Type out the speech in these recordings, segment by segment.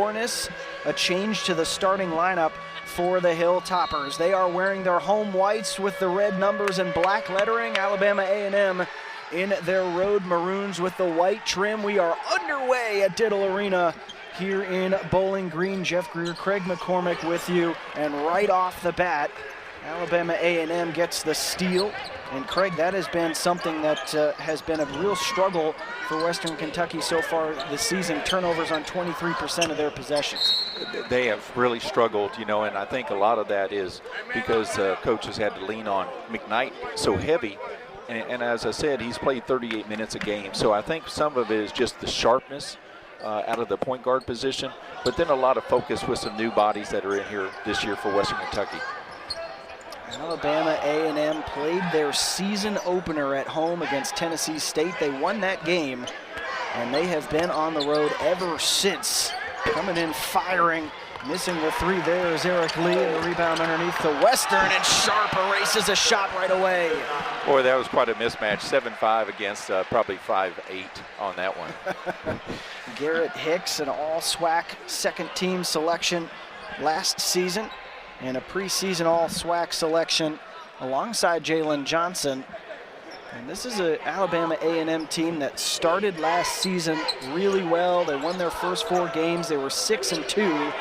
A change to the starting lineup for the Hilltoppers. They are wearing their home whites with the red numbers and black lettering. Alabama A&M in their road maroons with the white trim. We are underway at Diddle Arena here in Bowling Green. Jeff Greer, Craig McCormick with you, and right off the bat, Alabama A&M gets the steal. And Craig, that has been something that has been a real struggle for Western Kentucky so far this season. Turnovers on 23% of their possessions. They have really struggled, and I think a lot of that is because coaches had to lean on McKnight so heavy. And as I said, he's played 38 minutes a game. So I think some of it is just the sharpness out of the point guard position, but then a lot of focus with some new bodies that are in here this year for Western Kentucky. Alabama A&M played their season opener at home against Tennessee State. They won that game, and they have been on the road ever since. Coming in firing, missing the three there is Eric Lee, and the rebound underneath to Western, and Sharp erases a shot right away. Boy, that was quite a mismatch. 7-5 against probably 5-8 on that one. Garrett Hicks, an all-SWAC second-team selection last season, and a preseason all-SWAC selection alongside Jalen Johnson. And this is an Alabama A&M team that started last season really well. They won their first 4 games. They were 6-2,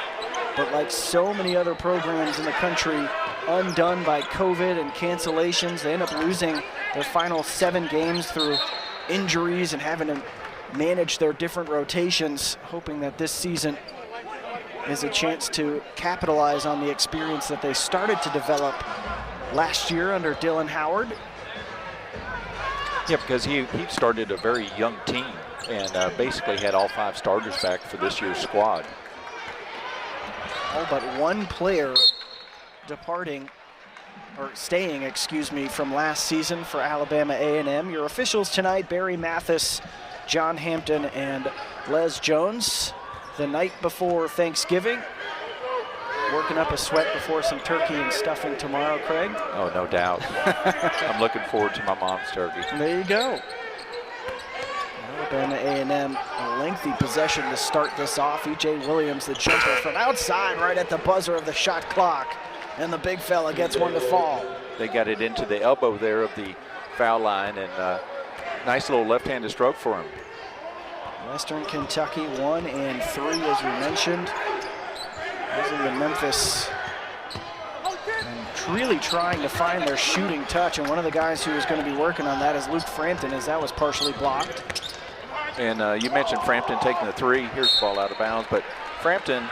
but like so many other programs in the country, undone by COVID and cancellations. They end up losing their final 7 games through injuries and having to manage their different rotations, hoping that this season is a chance to capitalize on the experience that they started to develop last year under Dylan Howard. Yeah, because he started a very young team and basically had all 5 starters back for this year's squad. All but one player departing, or staying, excuse me, from last season for Alabama A&M. Your officials tonight, Barry Mathis, John Hampton, and Les Jones. The night before Thanksgiving, working up a sweat before some turkey and stuffing tomorrow, Craig. Oh, no doubt. I'm looking forward to my mom's turkey. There you go. Alabama A&M, a lengthy possession to start this off. E.J. Williams, the jumper from outside, right at the buzzer of the shot clock. And the big fella gets one to fall. They got it into the elbow there of the foul line, and nice little left-handed stroke for him. Western Kentucky 1 and 3, as we mentioned. Losing to Memphis. And really trying to find their shooting touch, and one of the guys who is going to be working on that is Luke Frampton, as that was partially blocked. And you mentioned Frampton taking the 3. Here's the ball out of bounds, but Frampton,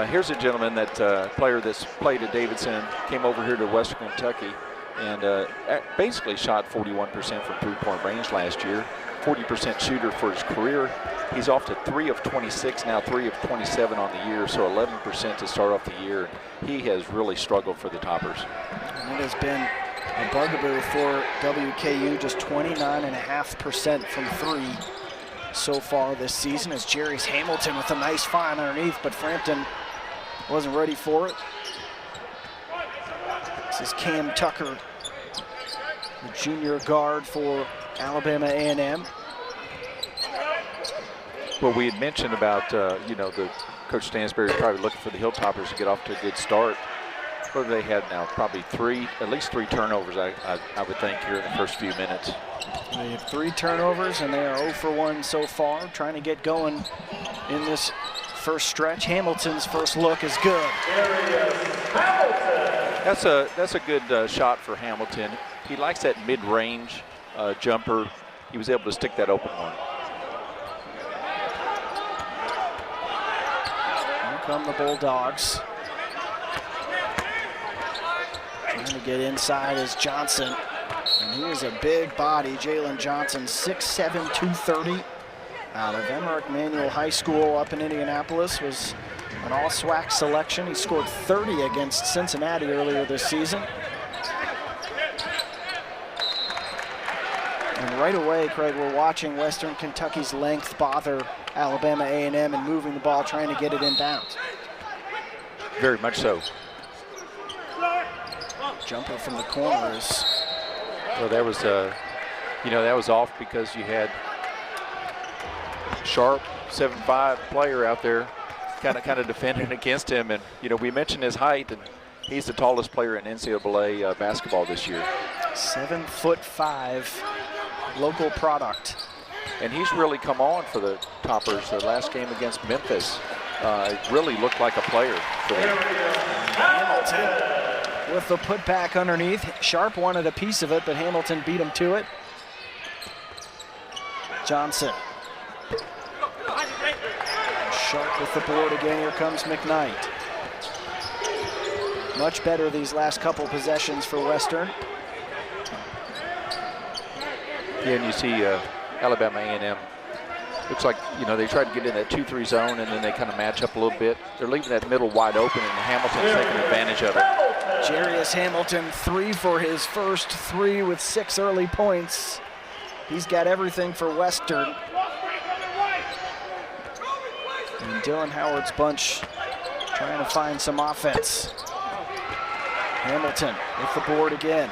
here's a gentleman that player that's played at Davidson, came over here to Western Kentucky, and basically shot 41% from three-point range last year. 40% shooter for his career. He's off to 3 of 26 now, 3 of 27 on the year, so 11% to start off the year. He has really struggled for the Toppers. And it has been a bugaboo for WKU, just 29.5% from 3 so far this season, as Jerry's Hamilton with a nice find underneath, but Frampton wasn't ready for it. This is Cam Tucker, the junior guard for Alabama A&M. Well, we had mentioned about, the Coach Stansberry is probably looking for the Hilltoppers to get off to a good start. What have they had now? Probably at least three turnovers, I would think, here in the first few minutes. They have 3 turnovers, and they are 0 for 1 so far, trying to get going in this first stretch. Hamilton's first look is good. That's a good shot for Hamilton. He likes that mid-range jumper. He was able to stick that open one. Here come the Bulldogs. Trying to get inside is Johnson. And he is a big body. Jalen Johnson, 6'7", 230. Out of Emmerich Manual High School up in Indianapolis, was an all-SWAC selection. He scored 30 against Cincinnati earlier this season. And right away, Craig, we're watching Western Kentucky's length bother Alabama A&M and moving the ball, trying to get it inbounds. Very much so. Jumper from the corner is... Well, that was, that was off because you had Sharp, 7'5" player out there kind of defending against him. And, you know, we mentioned his height, and he's the tallest player in NCAA basketball this year. 7'5", local product. And he's really come on for the Toppers. The last game against Memphis, really looked like a player for them. Hamilton with the putback underneath. Sharp wanted a piece of it, but Hamilton beat him to it. Johnson. Sharp with the board again. Here comes McKnight. Much better these last couple possessions for Western. Yeah, and you see Alabama A&M. Looks like, you know, they tried to get in that 2-3 zone, and then they kind of match up a little bit. They're leaving that middle wide open, and Hamilton's taking advantage of it. Jarius Hamilton, 3 for his first 3 with 6 early points. He's got everything for Western. And Dylan Howard's bunch trying to find some offense. Hamilton with the board again.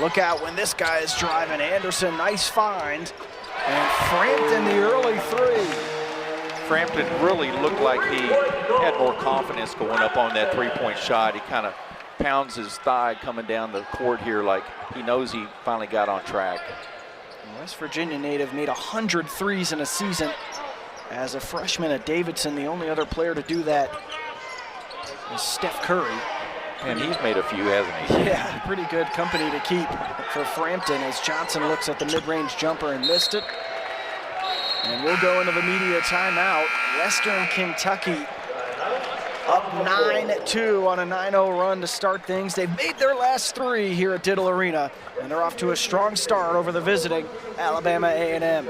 Look out when this guy is driving. Anderson, nice find. And Frampton, the early 3. Frampton really looked like he had more confidence going up on that three-point shot. He kind of pounds his thigh coming down the court here like he knows he finally got on track. West Virginia native made 100 threes in a season as a freshman at Davidson. The only other player to do that is Steph Curry. And he's made a few, hasn't he? Yeah, pretty good company to keep for Frampton as Johnson looks at the mid-range jumper and missed it. And we'll go into the media timeout. Western Kentucky up 9-2 on a 9-0 run to start things. They've made their last 3 here at Diddle Arena, and they're off to a strong start over the visiting Alabama A&M.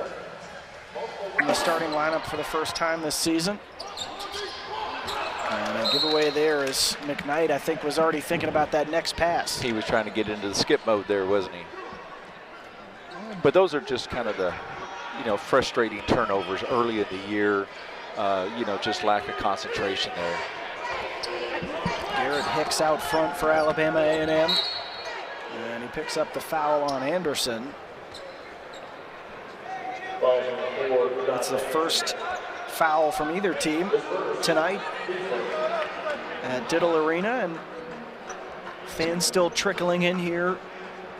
In the starting lineup for the first time this season. And a giveaway there is McKnight, I think, was already thinking about that next pass. He was trying to get into the skip mode there, wasn't he? But those are just kind of the, you know, frustrating turnovers early in the year. You know, just lack of concentration there. Garrett Hicks out front for Alabama A&M. And he picks up the foul on Anderson. That's the first foul from either team tonight at Diddle Arena, and fans still trickling in here.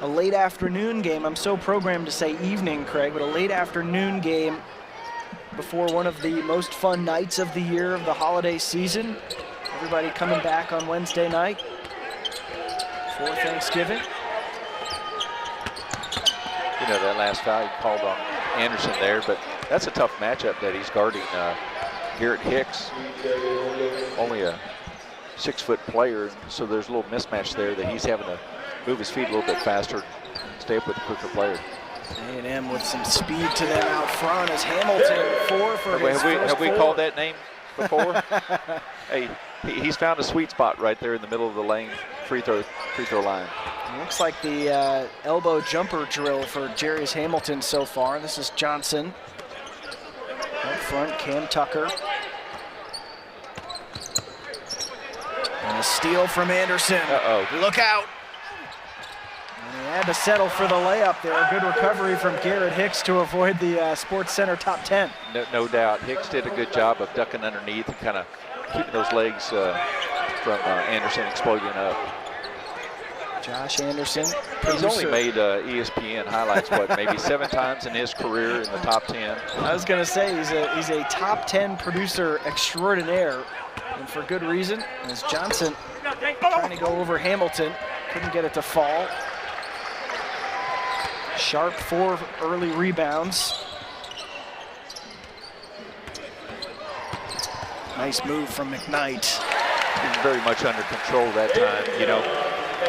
A late afternoon game. I'm so programmed to say evening, Craig, but a late afternoon game before one of the most fun nights of the year of the holiday season. Everybody coming back on Wednesday night for Thanksgiving. You know, that last foul he called on Anderson there, but that's a tough matchup that he's guarding Garrett Hicks, only a 6-foot player, so there's a little mismatch there that he's having to move his feet a little bit faster, stay up with the quicker player. A&M with some speed to them out front as Hamilton 4 for his first Have we called that name before? Hey, he's found a sweet spot right there in the middle of the lane, free throw line. It looks like the elbow jumper drill for Jarius Hamilton so far. This is Johnson. Up front, Cam Tucker. And a steal from Anderson. Uh-oh. Look out. And he had to settle for the layup there. A good recovery from Garrett Hicks to avoid the Sports Center top 10. No doubt. Hicks did a good job of ducking underneath and kind of keeping those legs from Anderson exploding up. Josh Anderson. He's only made ESPN highlights, what, maybe 7 times in his career in the top 10. I was going to say he's a top 10 producer extraordinaire, and for good reason. As Johnson trying to go over Hamilton, couldn't get it to fall. Sharp 4 early rebounds. Nice move from McKnight. He was very much under control that time, you know.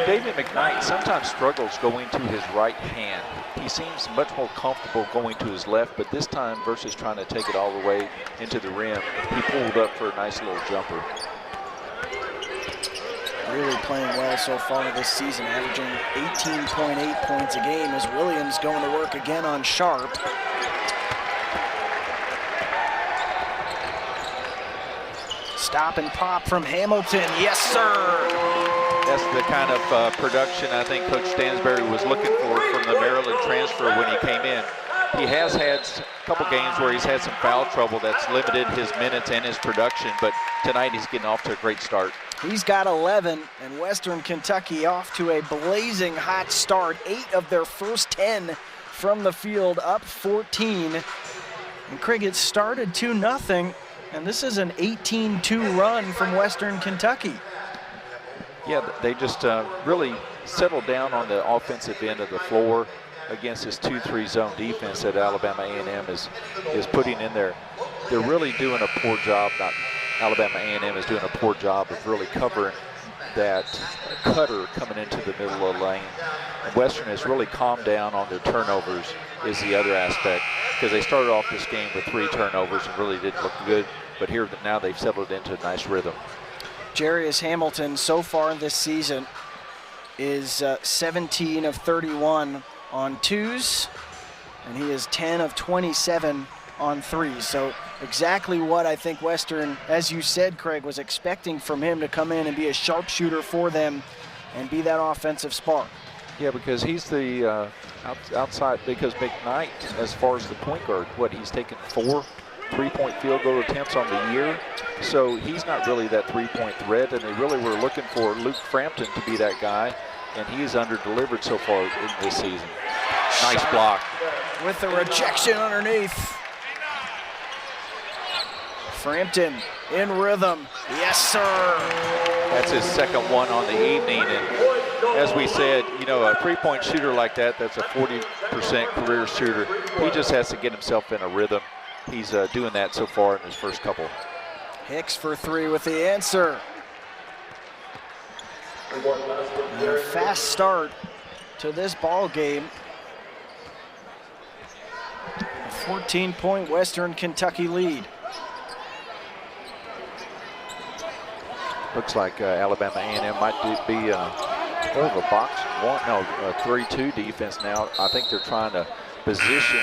David McKnight sometimes struggles going to his right hand. He seems much more comfortable going to his left, but this time versus trying to take it all the way into the rim, he pulled up for a nice little jumper. Really playing well so far this season, averaging 18.8 points a game as Williams going to work again on Sharp. Stop and pop from Hamilton, yes sir! That's the kind of production I think Coach Stansbury was looking for from the Maryland transfer when he came in. he has had a couple games where he's had some foul trouble that's limited his minutes and his production, but tonight he's getting off to a great start. He's got 11, and Western Kentucky off to a blazing hot start. 8 of their first 10 from the field, up 14. And Craig, it started 2-0, and this is an 18-2 run from Western Kentucky. Yeah, they just really settled down on the offensive end of the floor against this 2-3 zone defense that Alabama A&M is putting in there. They're really doing a poor job. Alabama A&M is doing a poor job of really covering that cutter coming into the middle of the lane. And Western has really calmed down on their turnovers is the other aspect, because they started off this game with 3 turnovers and really didn't look good. But here now they've settled into a nice rhythm. Jarius Hamilton so far this season is 17 of 31 on 2s, and he is 10 of 27 on 3s. So exactly what I think Western, as you said, Craig, was expecting from him, to come in and be a sharpshooter for them and be that offensive spark. Yeah, because he's the outside, because McKnight, as far as the point guard, he's taken 4 3-point field goal attempts on the year. So he's not really that 3-point threat, and they really were looking for Luke Frampton to be that guy, and he's under-delivered so far in this season. Nice block. With the rejection underneath. Frampton in rhythm. Yes, sir. That's his second one on the evening, and as we said, you know, a 3-point shooter like that, that's a 40% career shooter. He just has to get himself in a rhythm. He's doing that so far in his first couple. Hicks for 3 with the answer. And a fast start to this ball game. A 14-point Western Kentucky lead. Looks like Alabama A&M might be more of a box one, no, a 3-2 defense now. I think they're trying to position,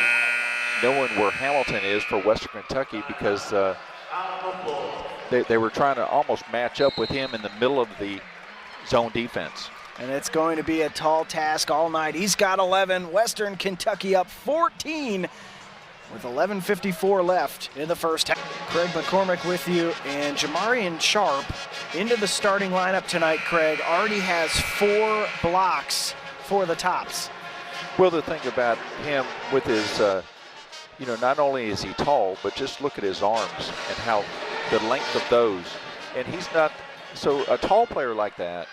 knowing where Hamilton is for Western Kentucky, because they were trying to almost match up with him in the middle of the zone defense. And it's going to be a tall task all night. He's got 11. Western Kentucky up 14 with 11:54 left in the first half. Craig McCormick with you, and Jamarian Sharp into the starting lineup tonight. Craig already has 4 blocks for the Tops. Well, the thing about him with his, you know, not only is he tall, but just look at his arms and how the length of those. And he's not, so a tall player like that,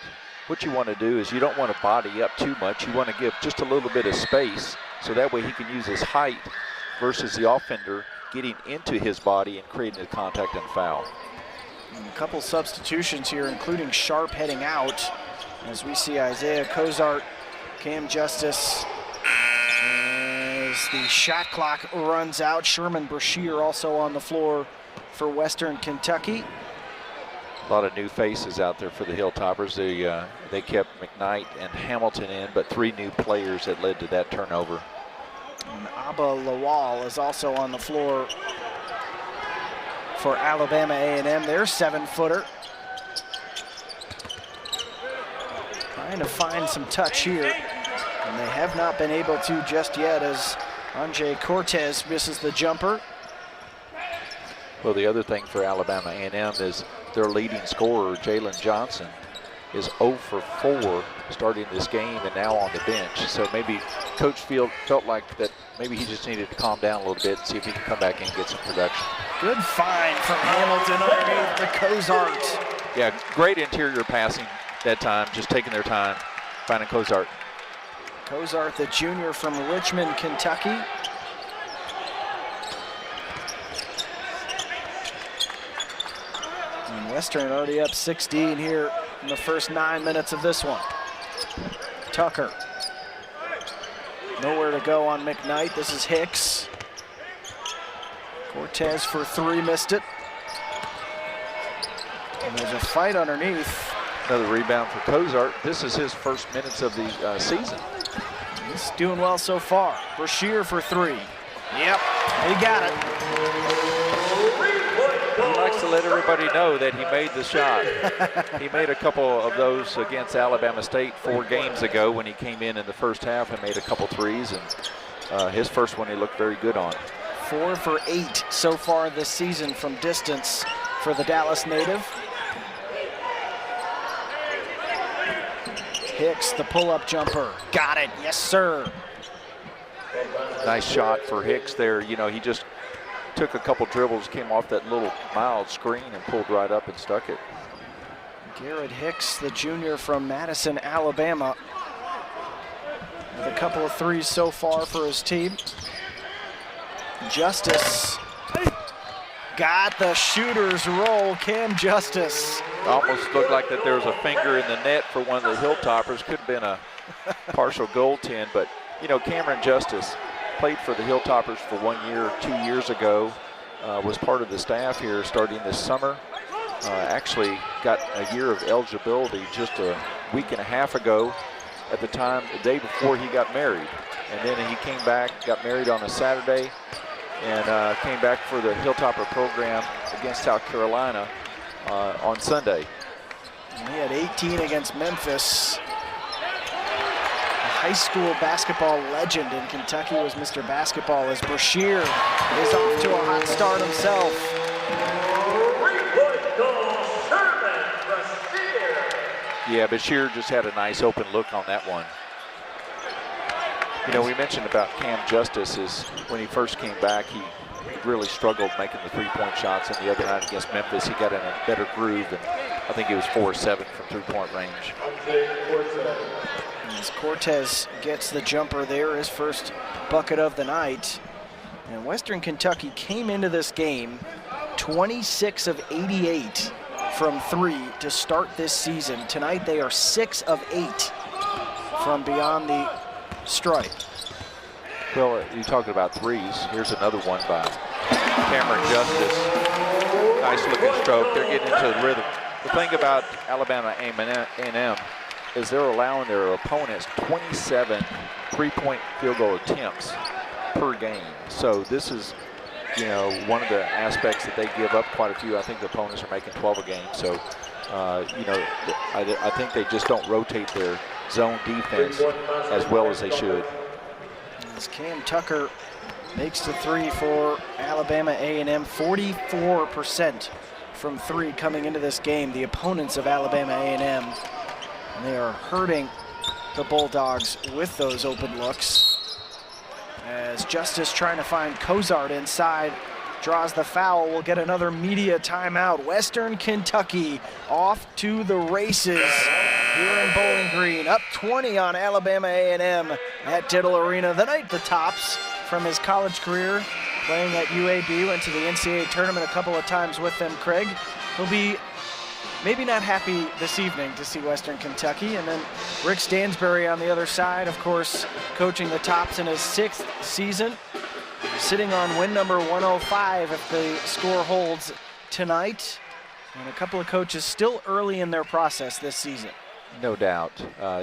what you want to do is you don't want to body up too much. You want to give just a little bit of space, so that way he can use his height versus the offender getting into his body and creating a contact and foul. And a couple substitutions here, including Sharp heading out, as we see Isaiah Cozart, Cam Justice, as the shot clock runs out. Sherman Brashear also on the floor for Western Kentucky. A lot of new faces out there for the Hilltoppers. They kept McKnight and Hamilton in, but 3 new players that led to that turnover. And Abba Lawal is also on the floor for Alabama A&M. Their 7-footer. Trying to find some touch here, and they have not been able to just yet, as Anjay Cortez misses the jumper. Well, the other thing for Alabama A&M is their leading scorer, Jalen Johnson, is 0 for 4 starting this game and now on the bench. So maybe Coach Field felt like that maybe he just needed to calm down a little bit and see if he can come back in and get some production. Good find from Hamilton underneath the Cozart. Yeah, great interior passing that time, just taking their time, finding Cozart. Cozart, the junior from Richmond, Kentucky. And Western already up 16 here in the first 9 minutes of this one. Tucker. Nowhere to go on McKnight. This is Hicks. Cortez for 3, missed it. And there's a fight underneath. Another rebound for Cozart. This is his first minutes of the season. He's doing well so far. Brashear for 3. Yep, he got it. He likes to let everybody know that he made the shot. He made a couple of those against Alabama State 4 games ago when he came in the first half and made a couple threes. And his first one he looked very good on. 4 for 8 so far this season from distance for the Dallas native. Hicks, the pull-up jumper. Got it, yes sir. Nice shot for Hicks there. You know, he just took a couple dribbles, came off that little mild screen and pulled right up and stuck it. Garrett Hicks, the junior from Madison, Alabama, with a couple of threes so far for his team. Justice got the shooter's roll. Cam Justice. Almost looked like that there was a finger in the net for one of the Hilltoppers. Could have been a partial goaltend, but you know, Cameron Justice played for the Hilltoppers for 1 year, 2 years ago. Was part of the staff here starting this summer. Actually got a year of eligibility just a week and a half ago at the time, the day before he got married. And then he came back, got married on a Saturday, and came back for the Hilltopper program against South Carolina on Sunday. And he had 18 against Memphis. A high school basketball legend in Kentucky was Mr. Basketball, as Brashear is off to a hot start himself. Yeah, Bashir just had a nice open look on that one. You know, we mentioned about Cam Justice is when he first came back, he really struggled making the three-point shots, and the other night against Memphis, he got in a better groove, and I think he was 4-7 from three-point range. As Cortez gets the jumper there, his first bucket of the night. And Western Kentucky came into this game 26 of 88 from 3 to start this season. Tonight they are 6 of 8 from beyond the stripe. Well, you're talking about threes. Here's another one by Cameron Justice. Nice looking stroke. They're getting into the rhythm. The thing about Alabama A&M is they're allowing their opponents 27 three-point field goal attempts per game. So this is, you know, one of the aspects that they give up quite a few. I think the opponents are making 12 a game. So, you know, I think they just don't rotate their zone defense as well as they should. As Cam Tucker makes the three for Alabama A&M, 44% from 3 coming into this game, the opponents of Alabama A&M. And they are hurting the Bulldogs with those open looks. As Justice trying to find Cozart inside, draws the foul, will get another media timeout. Western Kentucky off to the races here in Bowling Green. Up 20 on Alabama A&M at Tittle Arena. The night the tops from his college career, playing at UAB, went to the NCAA tournament a couple of times with them, Craig. He'll be maybe not happy this evening to see Western Kentucky. And then Rick Stansbury on the other side, of course, coaching the Tops in his 6th season, sitting on win number 105 if the score holds tonight. And a couple of coaches still early in their process this season. No doubt.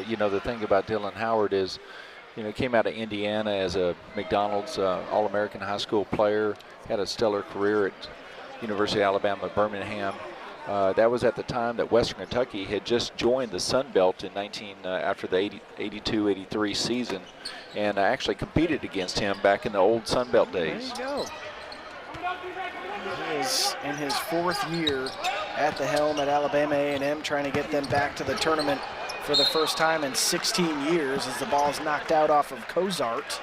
You know, the thing about Dylan Howard is, you know, came out of Indiana as a McDonald's All-American high school player, had a stellar career at University of Alabama, Birmingham. That was at the time that Western Kentucky had just joined the Sun Belt in after the 82-83 season, and actually competed against him back in the old Sun Belt days. There you go. He is in his 4th year at the helm at Alabama A&M, trying to get them back to the tournament for the first time in 16 years as the ball's knocked out off of Cozart.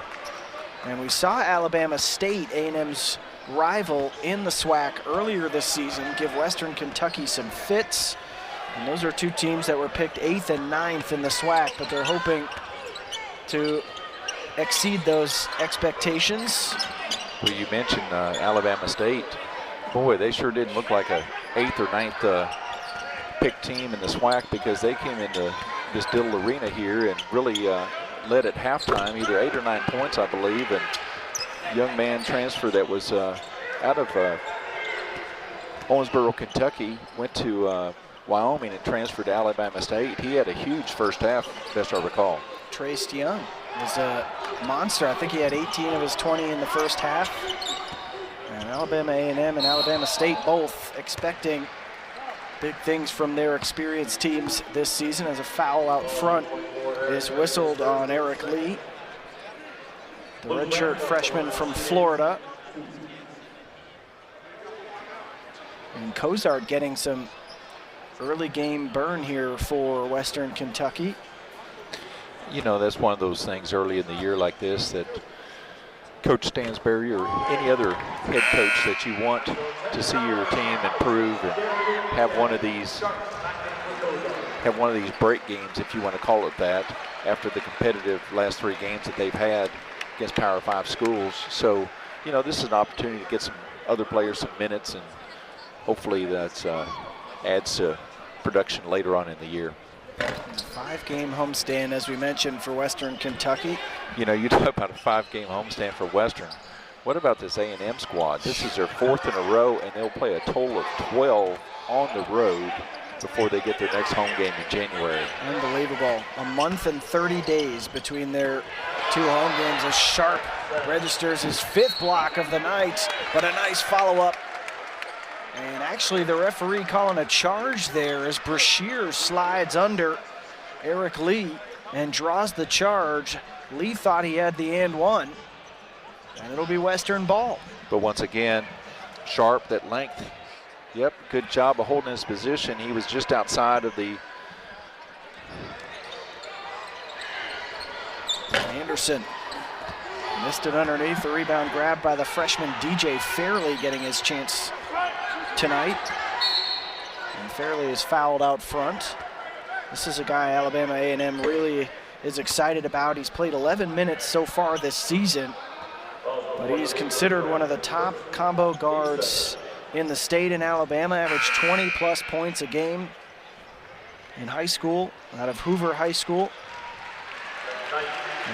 And we saw Alabama State, A&M's rival in the SWAC earlier this season, give Western Kentucky some fits. And those are 2 teams that were picked 8th and 9th in the SWAC, but they're hoping to exceed those expectations. Well, you mentioned Alabama State. Boy, they sure didn't look like a 8th or 9th picked team in the SWAC, because they came into this Tittle Arena here and really led at halftime, either 8 or 9 points, I believe. And young man transfer that was out of Owensboro, Kentucky, went to Wyoming and transferred to Alabama State. He had a huge first half, best I recall. Trace Young was a monster. I think he had 18 of his 20 in the first half. And Alabama A&M and Alabama State both expecting big things from their experienced teams this season, as a foul out front is whistled on Eric Lee. 2 2 the redshirt freshman from Florida. And Cozart getting some early game burn here for Western Kentucky. You know, that's one of those things early in the year like this that Coach Stansbury or any other head coach that you want to see your team improve and have one of these break games, if you want to call it that, after the competitive last 3 games that they've had against Power 5 schools. So, you know, this is an opportunity to get some other players some minutes, and hopefully that adds to production later on in the year. 5-game homestand, as we mentioned, for Western Kentucky. You know, you talk about a 5-game homestand for Western. What about this A&M squad? This is their 4th in a row, and they'll play a total of 12 on the road before they get their next home game in January. Unbelievable. A month and 30 days between their 2 home games. As Sharp registers his 5th block of the night, but a nice follow-up. And actually the referee calling a charge there as Brashear slides under Eric Lee and draws the charge. Lee thought he had the and one, and it'll be Western ball. But once again, Sharp, that length. Yep, good job of holding his position. He was just outside of the. Anderson missed it underneath. The rebound grabbed by the freshman DJ Fairley, getting his chance tonight. And Fairley is fouled out front. This is a guy Alabama A&M really is excited about. He's played 11 minutes so far this season, but he's considered one of the top combo guards in the state in Alabama. Averaged 20+ points a game in high school, out of Hoover High School.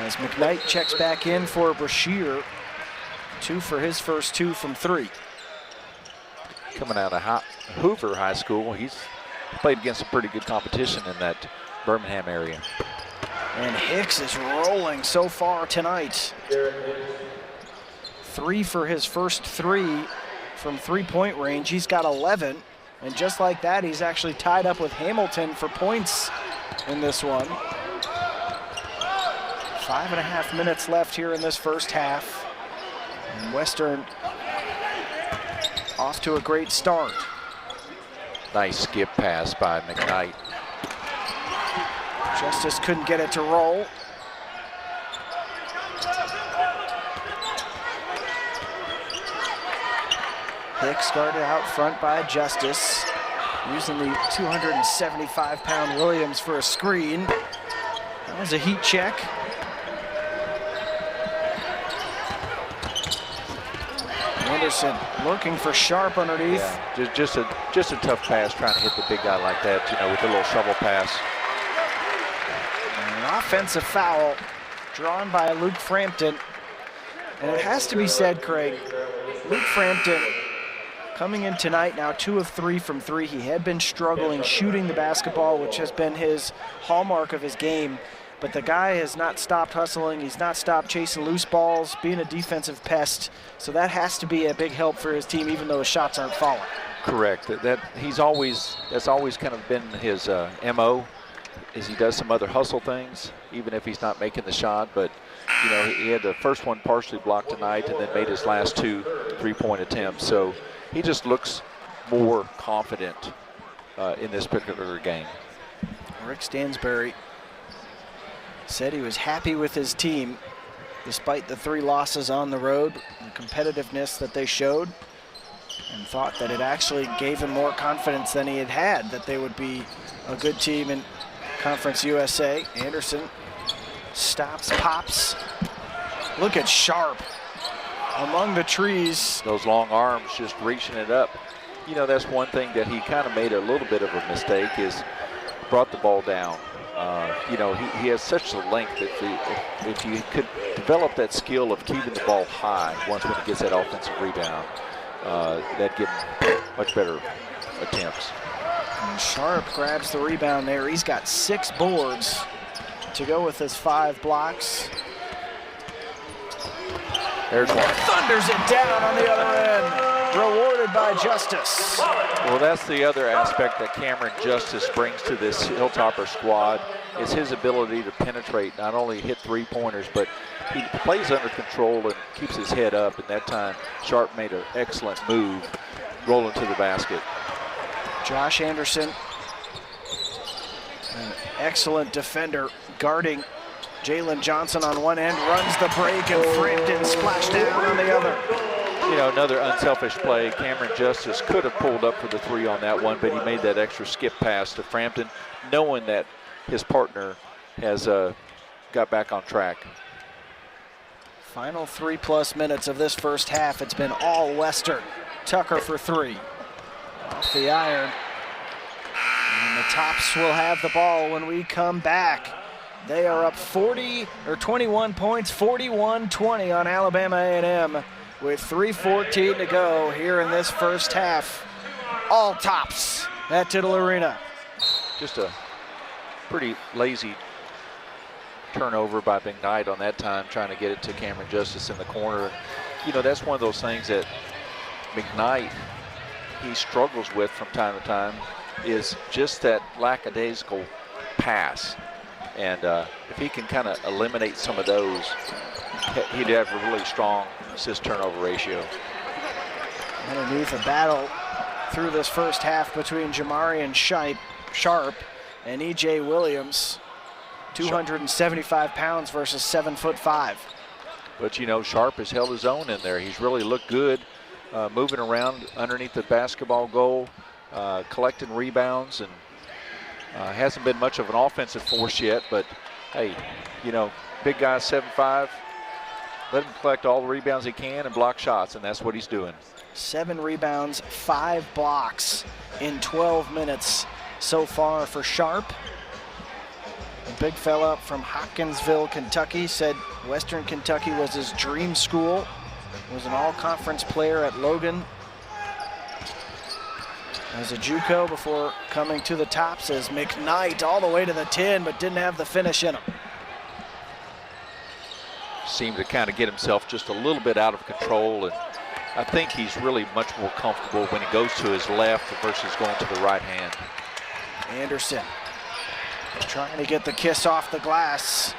As McKnight checks back in for Brashear, 2 for his first 2 from 3. Coming out of Hoover High School, he's played against some pretty good competition in that Birmingham area. And Hicks is rolling so far tonight. 3 for his first 3 from 3-point range. He's got 11, and just like that, he's actually tied up with Hamilton for points in this one. 5.5 minutes left here in this first half. And Western off to a great start. Nice skip pass by McKnight. Justice couldn't get it to roll. Hicks guarded out front by Justice, using the 275-pound Williams for a screen. That was a heat check. Anderson looking for Sharp underneath. Yeah, just a tough pass, trying to hit the big guy like that, you know, with a little shovel pass. An offensive foul drawn by Luke Frampton. And it has to be said, Craig, Luke Frampton coming in tonight now 2 of 3 from 3. He had been struggling shooting the basketball, which has been his hallmark of his game. But the guy has not stopped hustling. He's not stopped chasing loose balls, being a defensive pest. So that has to be a big help for his team, even though his shots aren't falling. Correct. That's always kind of been his MO, is he does some other hustle things, even if he's not making the shot. But you know, he had the first one partially blocked tonight, and then made his last 2 3-point attempts. So he just looks more confident in this particular game. Rick Stansbury said he was happy with his team despite the 3 losses on the road, the competitiveness that they showed, and thought that it actually gave him more confidence than he had that they would be a good team in Conference USA. Anderson stops, pops. Look at Sharp among the trees. Those long arms just reaching it up. You know, that's one thing that he kind of made a little bit of a mistake, is brought the ball down. You know, he has such a length that if you could develop that skill of keeping the ball high once when he gets that offensive rebound, that'd give him much better attempts. And Sharp grabs the rebound there. He's got 6 boards to go with his 5 blocks. There's one. Thunders it down on the other end. rewarded by Justice. Well, that's the other aspect that Cameron Justice brings to this Hilltopper squad is his ability to penetrate, not only hit three-pointers, but he plays under control and keeps his head up. And that time, Sharp made an excellent move, rolling to the basket. Josh Anderson, an excellent defender, guarding Jalen Johnson on one end, runs the break, and Frampton splashed down on the other. You know, another unselfish play. Cameron Justice could have pulled up for the three on that one, but he made that extra skip pass to Frampton, knowing that his partner has got back on track. Final 3+ minutes of this first half. It's been all Western. Tucker for three. Off the iron. And the Tops will have the ball when we come back. They are up 21 points, 41-20 on Alabama A&M with 3:14 to go here in this first half. All Tops at Tittle Arena. Just a pretty lazy turnover by McKnight on that time, trying to get it to Cameron Justice in the corner. You know, that's one of those things that McKnight, he struggles with from time to time, is just that lackadaisical pass. And if he can kind of eliminate some of those, he'd have a really strong assist-turnover ratio. Underneath, a battle through this first half between Jamarian Sharp and E.J. Williams. 275 pounds versus 7'5". But, you know, Sharp has held his own in there. He's really looked good moving around underneath the basketball goal, collecting rebounds, and hasn't been much of an offensive force yet. But, hey, you know, big guy 7'5", let him collect all the rebounds he can and block shots, and that's what he's doing. 7 rebounds, 5 blocks in 12 minutes so far for Sharp. A big fella from Hopkinsville, Kentucky, said Western Kentucky was his dream school. Was an all-conference player at Logan as a JUCO before coming to the Tops as McKnight all the way to the 10, but didn't have the finish in him. Seemed to kind of get himself just a little bit out of control, and I think he's really much more comfortable when he goes to his left versus going to the right hand. Anderson trying to get the kiss off the glass.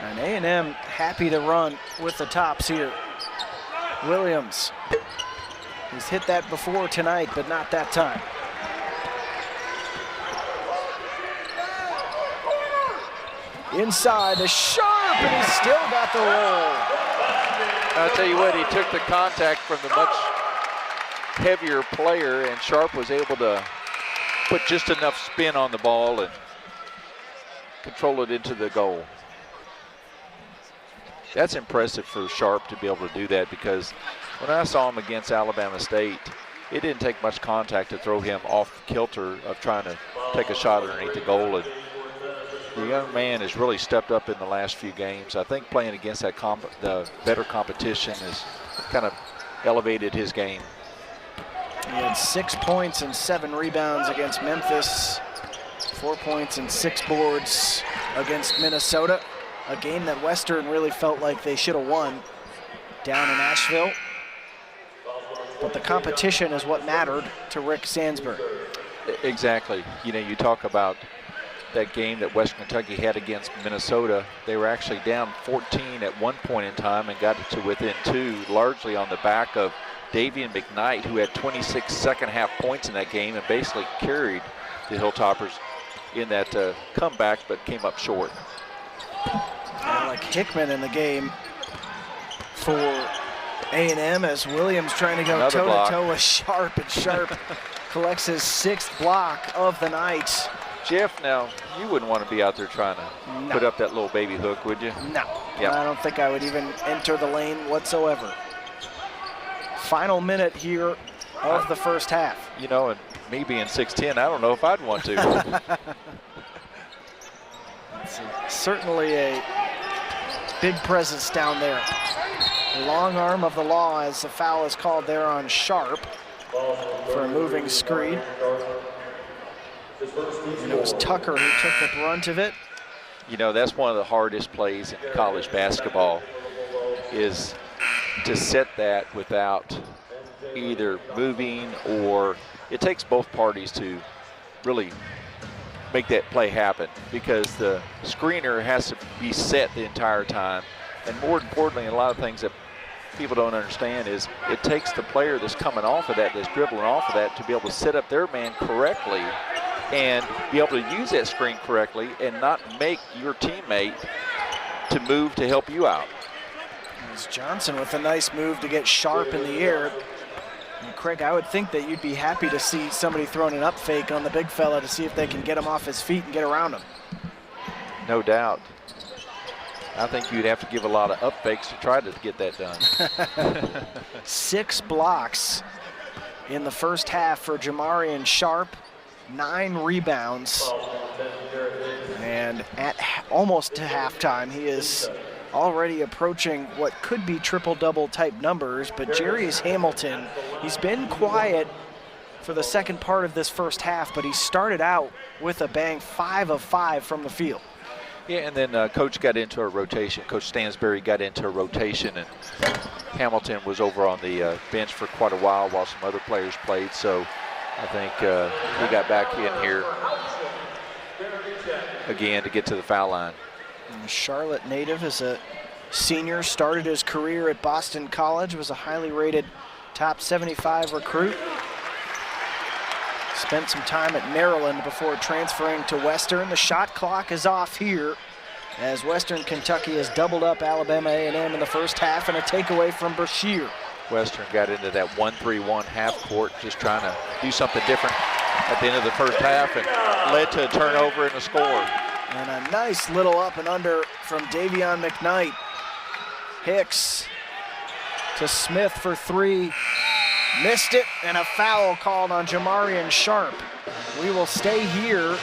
And A&M happy to run with the Tops here. Williams. He's hit that before tonight, but not that time. Inside to Sharp, and he's still got the roll. I'll tell you what, he took the contact from the much heavier player, and Sharp was able to put just enough spin on the ball and control it into the goal. That's impressive for Sharp to be able to do that, because when I saw him against Alabama State, it didn't take much contact to throw him off kilter of trying to take a shot underneath the goal. And the young man has really stepped up in the last few games. I think playing against that the better competition has kind of elevated his game. He had 6 points and 7 rebounds against Memphis, 4 points and 6 boards against Minnesota, a game that Western really felt like they should have won down in Asheville. But the competition is what mattered to Rick Sandsburg. Exactly. You know, you talk about that game that Western Kentucky had against Minnesota. They were actually down 14 at one point in time and got it to within 2, largely on the back of Davian McKnight, who had 26 second-half points in that game and basically carried the Hilltoppers in that comeback, but came up short. Alec Hickman in the game for A&M as Williams trying to go toe-to-toe with Sharp, and Sharp collects his 6th block of the night. Jeff, now, you wouldn't want to be out there trying to put up that little baby hook, would you? No, yep. I don't think I would even enter the lane whatsoever. Final minute here of the first half. You know, and me being 6'10", I don't know if I'd want to. Certainly a big presence down there. Long arm of the law as the foul is called there on Sharp for a moving screen. And it was Tucker who took the brunt of it. You know, that's one of the hardest plays in college basketball, is to set that without either moving, or it takes both parties to really make that play happen, because the screener has to be set the entire time. And more importantly, a lot of things that people don't understand is it takes the player that's coming off of that, that's dribbling off of that, to be able to set up their man correctly and be able to use that screen correctly and not make your teammate to move to help you out. It's Johnson with a nice move to get Sharp in the air. And Craig, I would think that you'd be happy to see somebody throwing an up fake on the big fella to see if they can get him off his feet and get around him. No doubt. I think you'd have to give a lot of up fakes to try to get that done. 6 blocks in the first half for Jamarian Sharp, 9 rebounds. And at almost to halftime, he is already approaching what could be triple-double type numbers, but Jarius Hamilton, he's been quiet for the second part of this first half, but he started out with a bang, 5 of 5 from the field. Yeah, and then Coach got into a rotation. Coach Stansberry got into a rotation, and Hamilton was over on the bench for quite a while some other players played. So I think he got back in here again to get to the foul line. And Charlotte native is a senior, started his career at Boston College, was a highly rated top 75 recruit. Spent some time at Maryland before transferring to Western. The shot clock is off here as Western Kentucky has doubled up Alabama A&M in the first half, and a takeaway from Brashear. Western got into that 1-3-1 half court, just trying to do something different at the end of the first half, and led to a turnover and a score. And a nice little up and under from Davion McKnight. Hicks to Smith for 3. Missed it, and a foul called on Jamarian Sharp. We will stay here.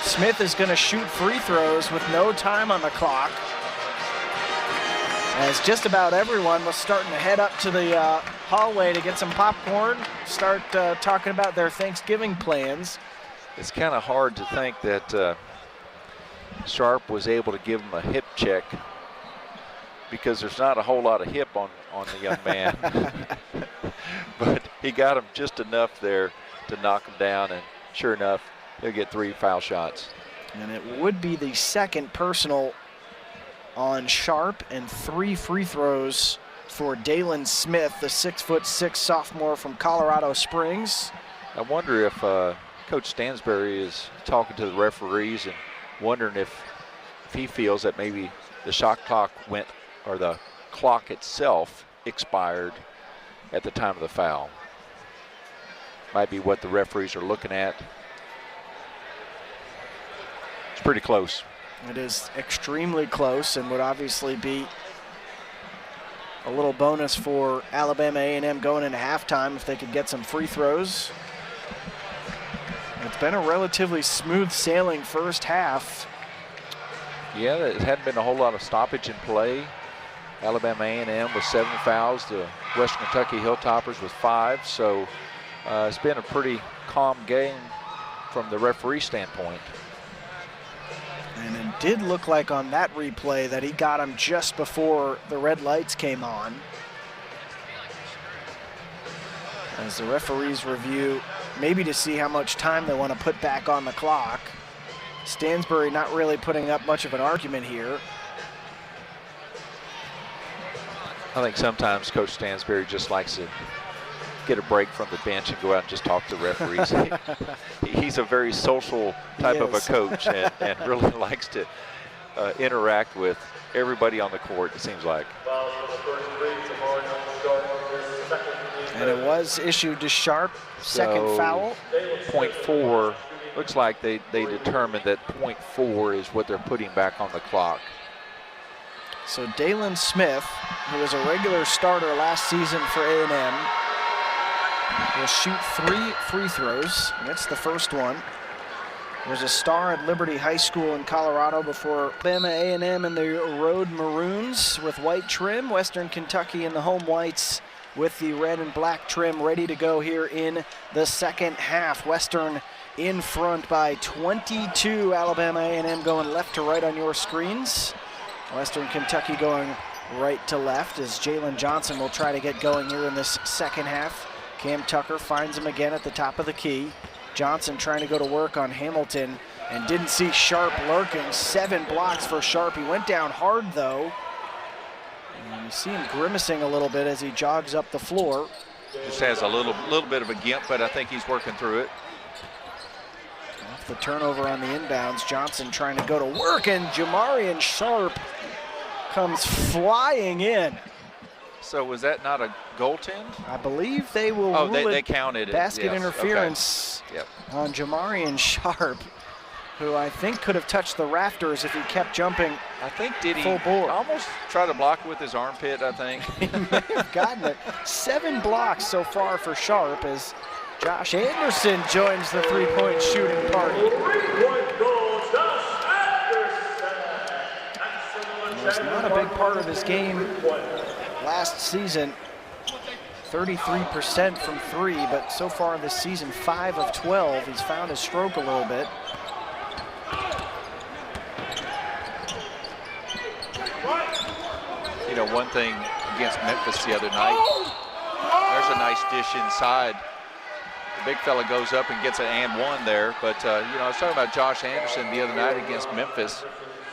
Smith is going to shoot free throws with no time on the clock, as just about everyone was starting to head up to the hallway to get some popcorn, start talking about their Thanksgiving plans. It's kind of hard to think that Sharp was able to give him a hip check, because there's not a whole lot of hip on the young man. But he got him just enough there to knock him down, and sure enough, he'll get 3 foul shots. And it would be the second personal on Sharp, and 3 free throws for Dalen Smith, the 6'6" sophomore from Colorado Springs. I wonder if Coach Stansberry is talking to the referees and wondering if he feels that maybe the shot clock went, or the clock itself expired at the time of the foul. Might be what the referees are looking at. It's pretty close. It is extremely close, and would obviously be a little bonus for Alabama A&M going into halftime if they could get some free throws. It's been a relatively smooth sailing first half. Yeah, it hadn't been a whole lot of stoppage in play. Alabama A&M with 7 fouls, the Western Kentucky Hilltoppers with 5. So it's been a pretty calm game from the referee standpoint. And it did look like on that replay that he got him just before the red lights came on. As the referees review, maybe to see how much time they want to put back on the clock. Stansberry not really putting up much of an argument here. I think sometimes Coach Stansberry just likes to get a break from the bench and go out and just talk to the referees. He's a very social type of a coach, and really likes to interact with everybody on the court, it seems like. And it was issued to Sharp, second foul. .4, looks like they determined that .4 is what they're putting back on the clock. So Dalen Smith, who was a regular starter last season for A&M, will shoot 3 free throws. That's the first one. He was a star at Liberty High School in Colorado before Alabama A&M in the road maroons with white trim. Western Kentucky in the home whites with the red and black trim, ready to go here in the second half. Western in front by 22. Alabama A&M going left to right on your screens. Western Kentucky going right to left as Jalen Johnson will try to get going here in this second half. Cam Tucker finds him again at the top of the key. Johnson trying to go to work on Hamilton and didn't see Sharp lurking. 7 blocks for Sharp. He went down hard though. And you see him grimacing a little bit as he jogs up the floor. Just has a little bit of a gimp, but I think he's working through it. Off the turnover on the inbounds, Johnson trying to go to work, and Jamarian Sharp comes flying in. So was that not a goaltend? I believe they will Oh, rule they it counted it. basket Yes. interference Okay. Yep. on Jamarian Sharp, who I think could have touched the rafters if he kept jumping. I think did he full board. almost try to block it with his armpit, I think. He may have gotten it. 7 blocks so far for Sharp as Josh Anderson joins the three-point shooting party. It was not a big part of his game last season. 33% from 3, but so far this season, 5 of 12. He's found his stroke a little bit. You know, one thing against Memphis the other night, there's a nice dish inside. The big fella goes up and gets an and one there, but you know, I was talking about Josh Anderson the other night against Memphis.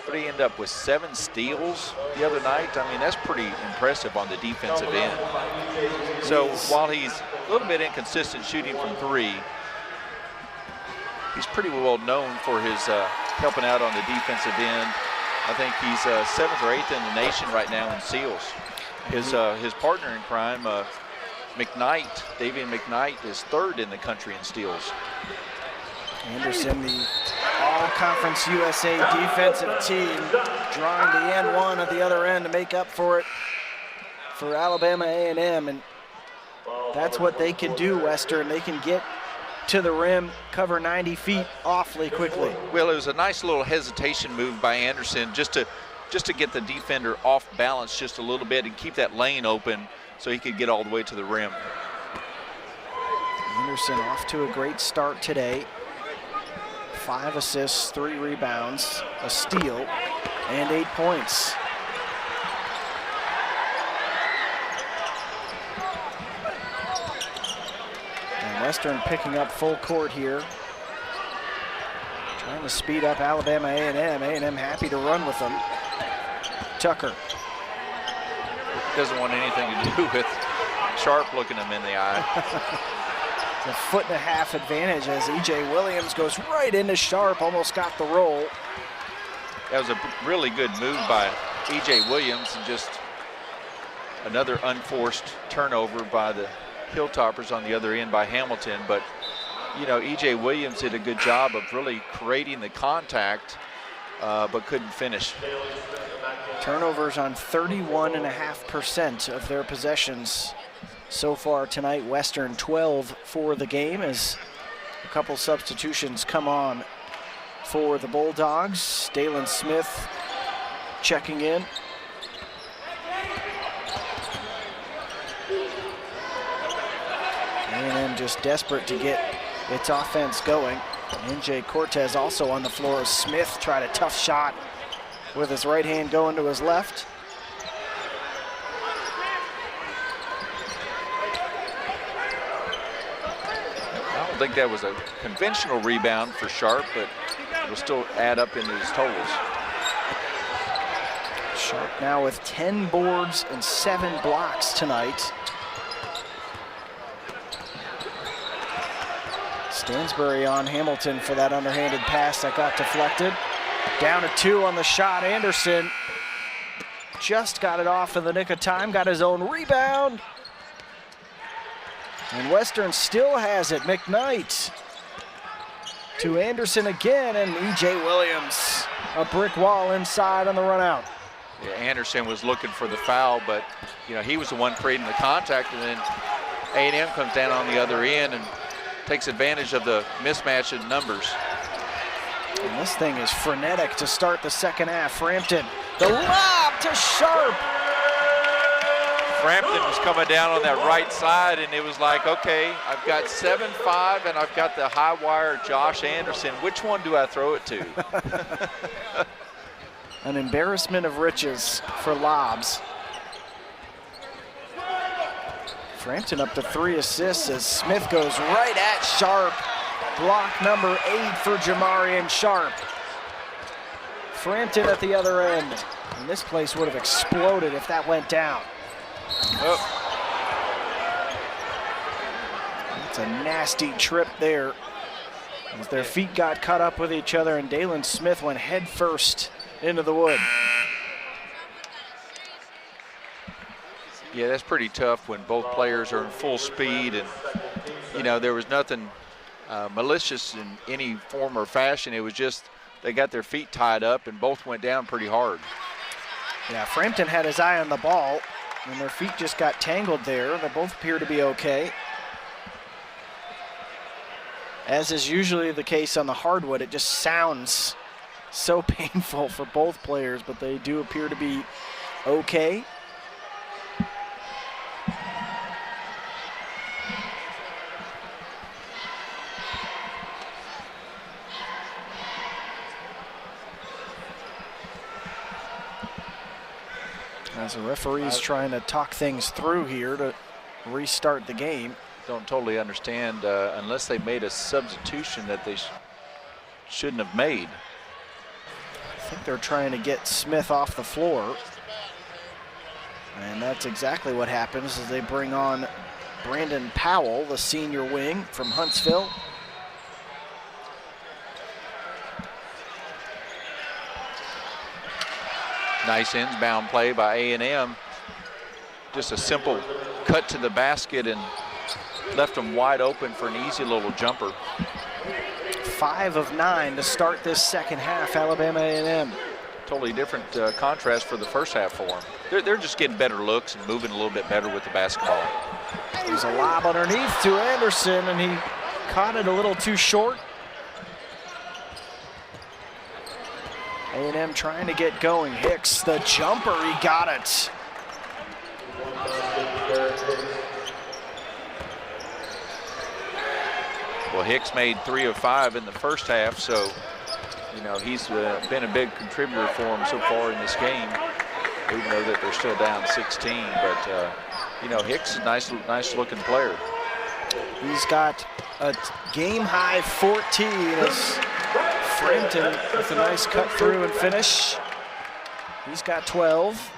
But he ended up with 7 steals the other night. I mean, that's pretty impressive on the defensive end. So while he's a little bit inconsistent shooting from 3, he's pretty well known for his helping out on the defensive end. I think he's 7th or 8th in the nation right now in steals. His partner in crime, McKnight, Davian McKnight, is 3rd in the country in steals. Anderson, the All-Conference USA defensive team, drawing the and one at the other end to make up for it for Alabama A&M, and that's what they can do, Western. They can get to the rim, cover 90 feet awfully quickly. Well, it was a nice little hesitation move by Anderson just to get the defender off balance just a little bit and keep that lane open so he could get all the way to the rim. Anderson off to a great start today. 5 assists, 3 rebounds, a steal, and 8 points. And Western picking up full court here. Trying to speed up Alabama A&M. A&M happy to run with them. Tucker. Doesn't want anything to do with Sharp looking him in the eye. A 1.5 foot advantage as E.J. Williams goes right into Sharp, almost got the roll. That was a really good move by E.J. Williams, and just another unforced turnover by the Hilltoppers on the other end by Hamilton. But, you know, E.J. Williams did a good job of really creating the contact, but couldn't finish. Turnovers on 31.5% of their possessions so far tonight. Western 12 for the game as a couple substitutions come on for the Bulldogs. Dalen Smith checking in. A&M just desperate to get its offense going. NJ Cortez also on the floor. Smith tried a tough shot with his right hand going to his left. I don't think that was a conventional rebound for Sharp, but it will still add up into his totals. Sharp now with 10 boards and 7 blocks tonight. Stansbury on Hamilton for that underhanded pass that got deflected. Down to 2 on the shot. Anderson just got it off in the nick of time, got his own rebound. And Western still has it. McKnight to Anderson again, and E.J. Williams. A brick wall inside on the run out. Yeah, Anderson was looking for the foul, but you know, he was the one creating the contact, and then A&M comes down on the other end and takes advantage of the mismatch in numbers. And this thing is frenetic to start the second half. Frampton, the lob to Sharp. Frampton was coming down on that right side, and it was like, okay, I've got 7'5", and I've got the high wire Josh Anderson. Which one do I throw it to? An embarrassment of riches for lobs. Frampton up to 3 assists as Smith goes right at Sharp. Block number 8 for Jamarian Sharp. Frampton at the other end. And this place would have exploded if that went down. Oh. It's a nasty trip there as their feet got caught up with each other and Dalen Smith went head first into the wood. Yeah, that's pretty tough when both players are in full speed, and you know, there was nothing malicious in any form or fashion. It was just they got their feet tied up and both went down pretty hard. Yeah, Frampton had his eye on the ball and their feet just got tangled there. They both appear to be okay. As is usually the case on the hardwood, it just sounds so painful for both players, but they do appear to be okay. As the referee's trying to talk things through here to restart the game. Don't totally understand unless they made a substitution that they shouldn't have made. I think they're trying to get Smith off the floor. And that's exactly what happens as they bring on Brandon Powell, the senior wing from Huntsville. Nice inbound play by A&M. Just a simple cut to the basket and left them wide open for an easy little jumper. 5 of 9 to start this second half, Alabama A&M. Totally different contrast for the first half for them. They're just getting better looks and moving a little bit better with the basketball. There's a lob underneath to Anderson, and he caught it a little too short. A&M trying to get going. Hicks, the jumper, he got it. Well, Hicks made 3 of 5 in the first half, so you know he's been a big contributor for them so far in this game, even though that they're still down 16. But you know, Hicks is a nice looking player. He's got a game high 14 as Frampton with a nice cut through and finish. He's got 12.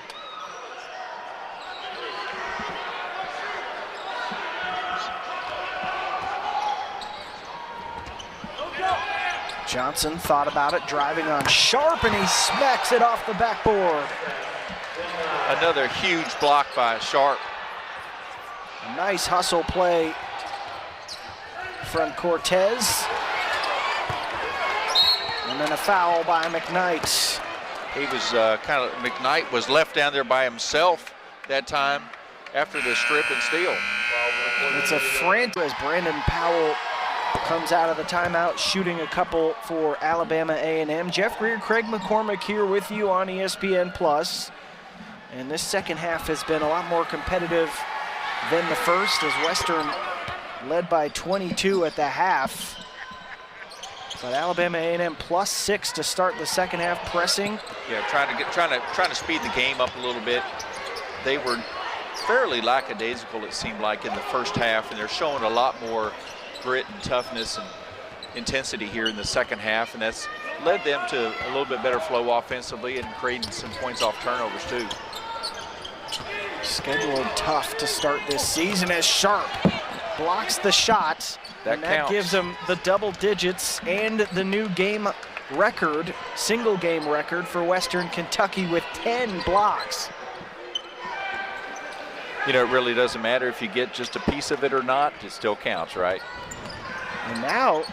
Johnson thought about it, driving on Sharp, and he smacks it off the backboard. Another huge block by Sharp. A nice hustle play from Cortez. And then a foul by McKnight. He was McKnight was left down there by himself that time after the strip and steal. It's a frantic as Brandon Powell comes out of the timeout, shooting a couple for Alabama A&M. Jeff Greer, Craig McCormick here with you on ESPN+. And this second half has been a lot more competitive than the first, as Western led by 22 at the half. But Alabama A&M +6 to start the second half, pressing. Yeah, trying to speed the game up a little bit. They were fairly lackadaisical, it seemed like, in the first half, and they're showing a lot more grit and toughness and intensity here in the second half, and that's led them to a little bit better flow offensively and creating some points off turnovers too. Scheduled tough to start this season as Sharp blocks the shot. That gives them the double digits and the new game record, single game record for Western Kentucky with 10 blocks. You know, it really doesn't matter if you get just a piece of it or not, it still counts, right? And now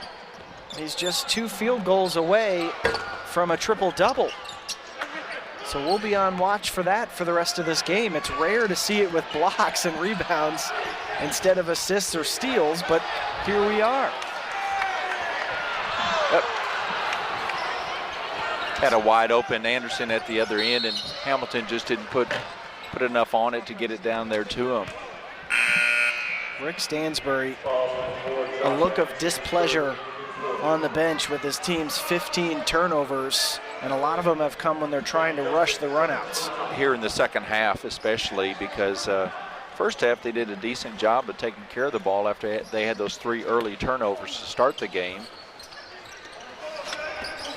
he's just 2 field goals away from a triple-double. So we'll be on watch for that for the rest of this game. It's rare to see it with blocks and rebounds instead of assists or steals, but here we are. Yep. Had a wide open Anderson at the other end, and Hamilton just didn't put enough on it to get it down there to him. Rick Stansbury, a look of displeasure on the bench with his team's 15 turnovers, and a lot of them have come when they're trying to rush the runouts. Here in the second half especially, because First half, they did a decent job of taking care of the ball after they had those 3 early turnovers to start the game.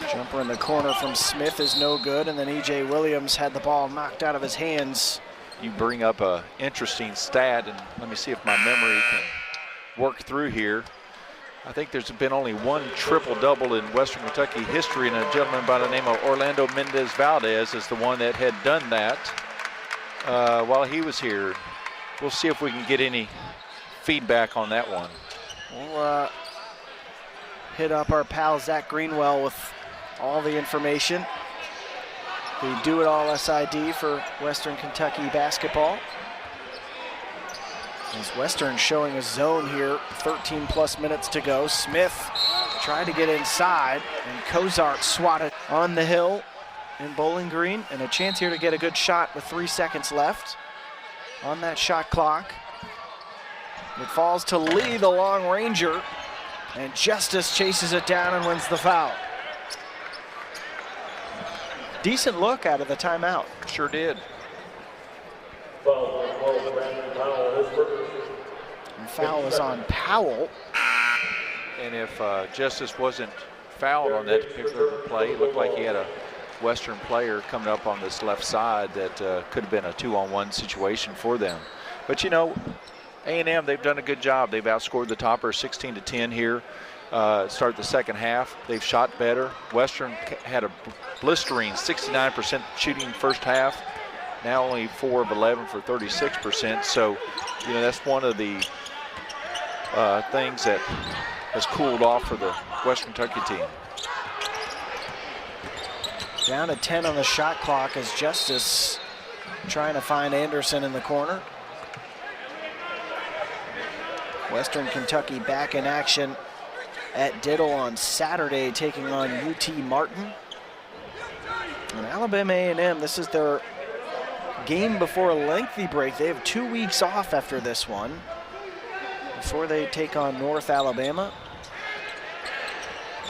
Jumper in the corner from Smith is no good, and then E.J. Williams had the ball knocked out of his hands. You bring up a interesting stat, and let me see if my memory can work through here. I think there's been only one triple-double in Western Kentucky history, and a gentleman by the name of Orlando Mendez-Valdez is the one that had done that while he was here. We'll see if we can get any feedback on that one. We'll hit up our pal Zach Greenwell with all the information. The Do It All SID for Western Kentucky basketball. As Western showing a zone here, 13+ minutes to go. Smith tried to get inside, and Cozart swatted on the hill in Bowling Green, and a chance here to get a good shot with 3 seconds left on that shot clock. It falls to Lee, the long ranger, and Justice chases it down and wins the foul. Decent look out of the timeout. Sure did. And foul is on Powell. And if Justice wasn't fouled on that particular play, it looked like he had a Western player coming up on this left side that could have been a 2-on-1 situation for them. But you know, A&M, they've done a good job. They've outscored the Toppers 16-10 here. Start the second half. They've shot better. Western had a blistering 69% shooting first half. Now only 4 of 11 for 36%. So, you know, that's one of the things that has cooled off for the Western Kentucky team. Down to 10 on the shot clock as Justice trying to find Anderson in the corner. Western Kentucky back in action at Diddle on Saturday, taking on UT Martin. And Alabama A&M, this is their game before a lengthy break. They have 2 weeks off after this one before they take on North Alabama.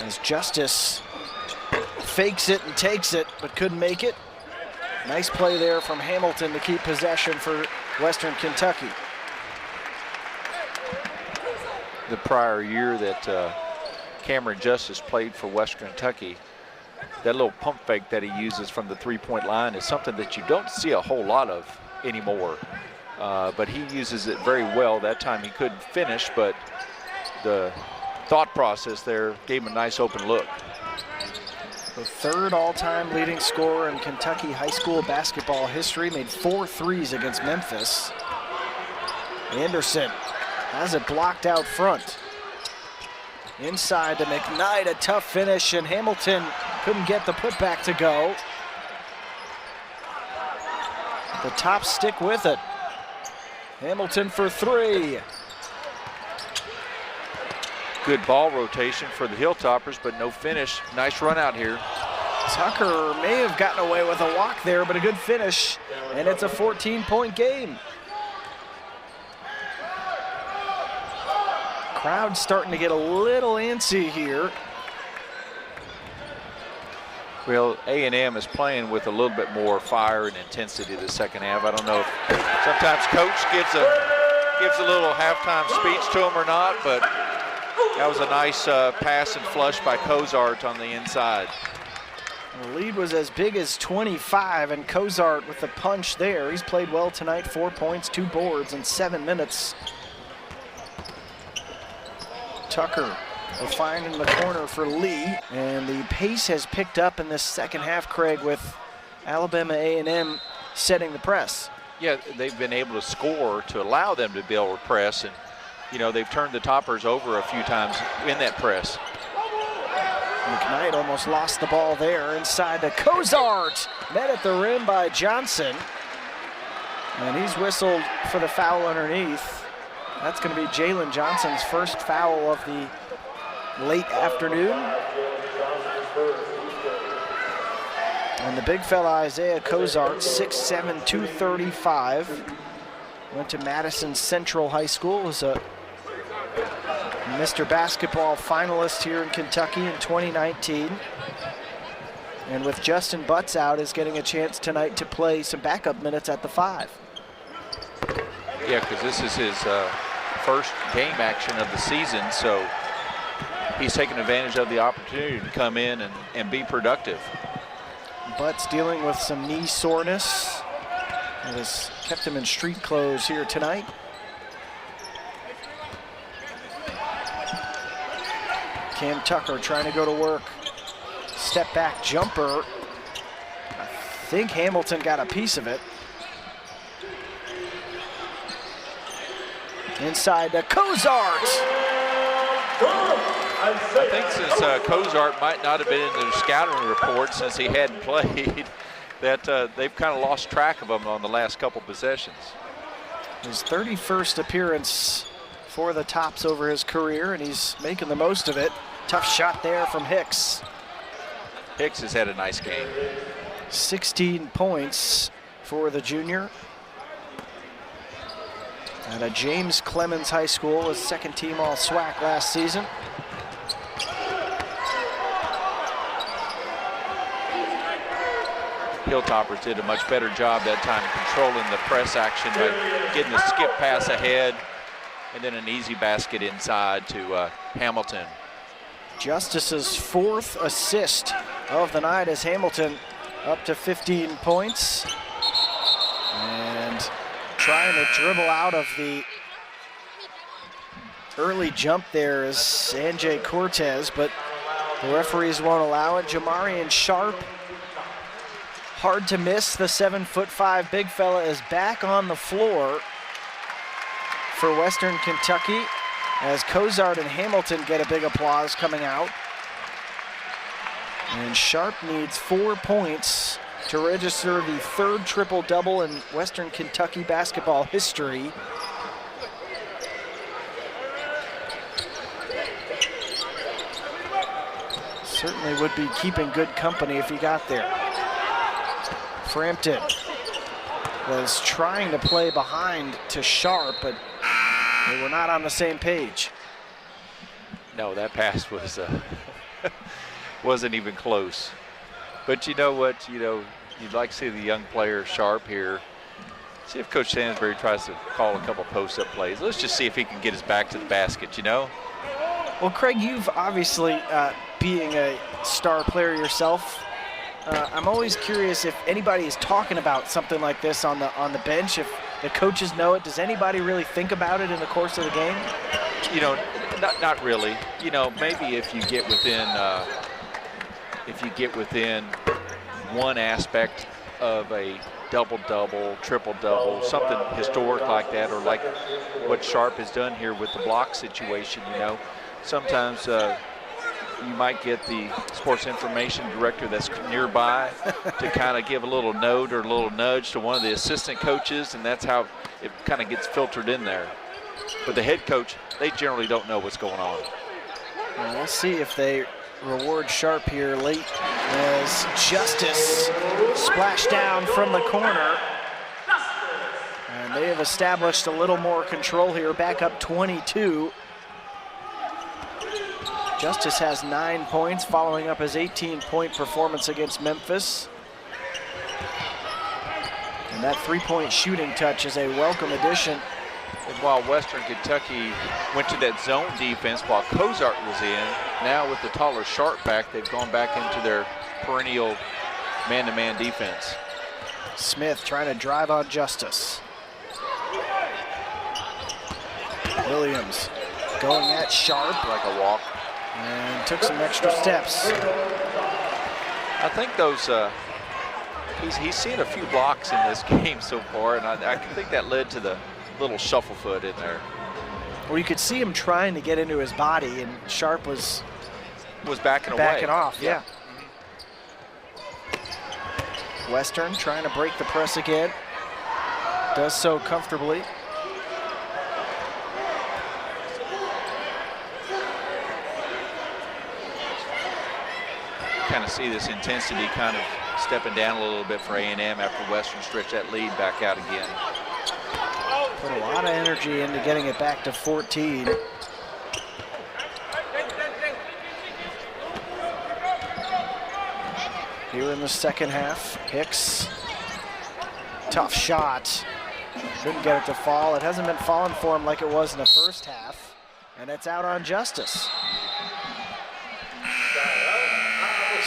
As Justice fakes it and takes it, but couldn't make it. Nice play there from Hamilton to keep possession for Western Kentucky. The prior year that Cameron Justice played for Western Kentucky, that little pump fake that he uses from the three-point line is something that you don't see a whole lot of anymore. But he uses it very well. That time he couldn't finish, but the thought process there gave him a nice open look. The third all-time leading scorer in Kentucky high school basketball history, made 4 threes against Memphis. Anderson has it blocked out front. Inside to McKnight, a tough finish, and Hamilton couldn't get the putback to go. The top stick with it. Hamilton for 3. Good ball rotation for the Hilltoppers, but no finish. Nice run out here. Tucker may have gotten away with a walk there, but a good finish, and it's a 14-point game. Crowd starting to get a little antsy here. Well, A&M is playing with a little bit more fire and intensity the second half. I don't know if sometimes coach gives a little halftime speech to him or not, but that was a nice pass and flush by Cozart on the inside. The lead was as big as 25, and Cozart with the punch there. He's played well tonight, 4 points, 2 boards in 7 minutes. Tucker will find in the corner for Lee, and the pace has picked up in this second half, Craig, with Alabama A&M setting the press. Yeah, they've been able to score to allow them to be able to press, and you know, they've turned the Toppers over a few times in that press. McKnight almost lost the ball there. Inside to Cozart. Met at the rim by Johnson. And he's whistled for the foul underneath. That's going to be Jalen Johnson's first foul of the late afternoon. And the big fella, Isaiah Cozart, 6'7", 235. Went to Madison Central High School, was a Mr. Basketball finalist here in Kentucky in 2019. And with Justin Butts out, is getting a chance tonight to play some backup minutes at the 5. Yeah, because this is his first game action of the season, so he's taking advantage of the opportunity to come in and be productive. Butt's dealing with some knee soreness. It has kept him in street clothes here tonight. Cam Tucker trying to go to work. Step back jumper. I think Hamilton got a piece of it. Inside to Cozart. I think since Cozart might not have been in the scouting report since he hadn't played, that they've kind of lost track of him on the last couple possessions. His 31st appearance for the Tops over his career, and he's making the most of it. Tough shot there from Hicks. Hicks has had a nice game. 16 points for the junior. At James Clemens High School, was second team All-SWAC last season. Hilltoppers did a much better job that time controlling the press action by getting the skip pass ahead and then an easy basket inside to Hamilton. Justice's 4th assist of the night as Hamilton up to 15 points. And trying to dribble out of the early jump there is Sanjay Cortez, but the referees won't allow it. Jamarian Sharp, hard to miss. The 7'5" big fella is back on the floor for Western Kentucky as Cozart and Hamilton get a big applause coming out. And Sharp needs 4 points to register the 3rd triple-double in Western Kentucky basketball history. Certainly would be keeping good company if he got there. Frampton was trying to play behind to Sharp, but they were not on the same page. No, that pass was wasn't even close. But you know what? You know, you'd like to see the young player Sharp here. See if Coach Sansbury tries to call a couple post-up plays. Let's just see if he can get his back to the basket, you know? Well, Craig, you've obviously, being a star player yourself, I'm always curious if anybody is talking about something like this on the bench, if the coaches know it. Does anybody really think about it in the course of the game? You know, not really. You know, maybe if you get within one aspect of a double-double, triple-double, something historic like that, or like what Sharp has done here with the block situation, you know, sometimes you might get the sports information director that's nearby to kind of give a little note or a little nudge to one of the assistant coaches, and that's how it kind of gets filtered in there. But the head coach, they generally don't know what's going on. Well, we'll see if they reward Sharp here late as Justice splashed down from the corner. And they have established a little more control here, back up 22. Justice has 9 points, following up his 18-point performance against Memphis. And that 3-point shooting touch is a welcome addition. And while Western Kentucky went to that zone defense while Cozart was in, now with the taller Sharp back, they've gone back into their perennial man-to-man defense. Smith trying to drive on Justice. Williams going at Sharp. Like a walk. And took some extra steps. I think those, he's seen a few blocks in this game so far, and I think that led to the little shuffle foot in there. Well, you could see him trying to get into his body, and Sharp was backing away. Off, yeah. Western trying to break the press again. Does so comfortably. Kind of see this intensity kind of stepping down a little bit for A&M after Western stretch that lead back out again. Put a lot of energy into getting it back to 14. Here in the second half, Hicks, tough shot. Couldn't get it to fall. It hasn't been falling for him like it was in the first half. And it's out on Justice.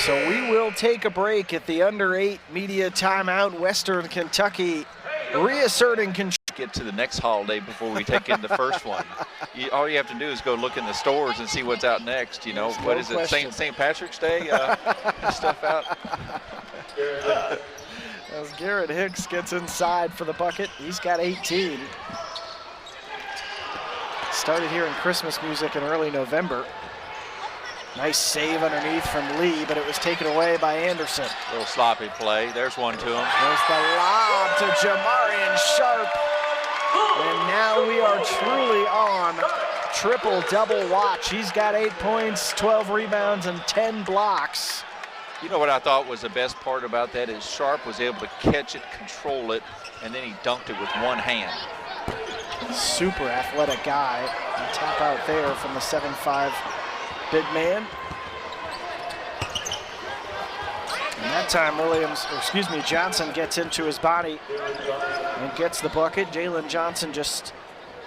So we will take a break at the under-8 media timeout. Western Kentucky reasserting control. Get to the next holiday before we take in the first one. All you have to do is go look in the stores and see what's out next. You know, There's what no is question. it, St. Patrick's Day stuff out? As Garrett Hicks gets inside for the bucket, he's got 18. Started hearing Christmas music in early November. Nice save underneath from Lee, but it was taken away by Anderson. A little sloppy play. There's one to him. There's the lob to Jamarian Sharp. And now we are truly on triple-double watch. He's got 8 points, 12 rebounds, and 10 blocks. You know what I thought was the best part about that is Sharp was able to catch it, control it, and then he dunked it with one hand. Super athletic guy. And tap out there from the 7'5" big man. And that time Johnson gets into his body and gets the bucket. Jalen Johnson just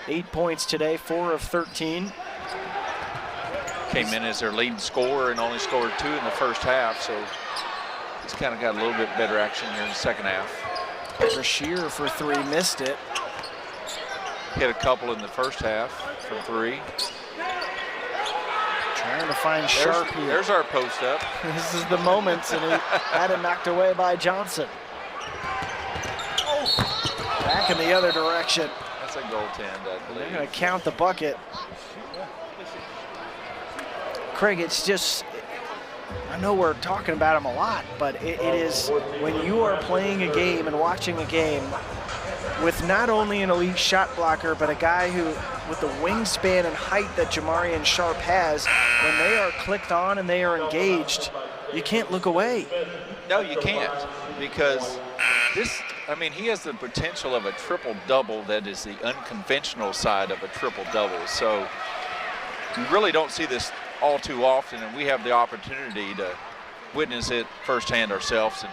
8 points today, 4 of 13. Came in as their leading scorer and only scored 2 in the first half, so he's kind of got a little bit better action here in the second half. Brashear for 3, missed it. Hit a couple in the first half from 3. Trying to find Sharp here. There's our post up. This is the moment, and he had it knocked away by Johnson. Back in the other direction. That's a goaltend, I believe. They're going to count the bucket. Craig, it's just, I know we're talking about him a lot, but it is when you are playing a game and watching a game with not only an elite shot blocker, but a guy who, with the wingspan and height that Jamarian Sharp has, when they are clicked on and they are engaged, you can't look away. No, you can't, because he has the potential of a triple-double that is the unconventional side of a triple-double. So you really don't see this all too often, and we have the opportunity to witness it firsthand ourselves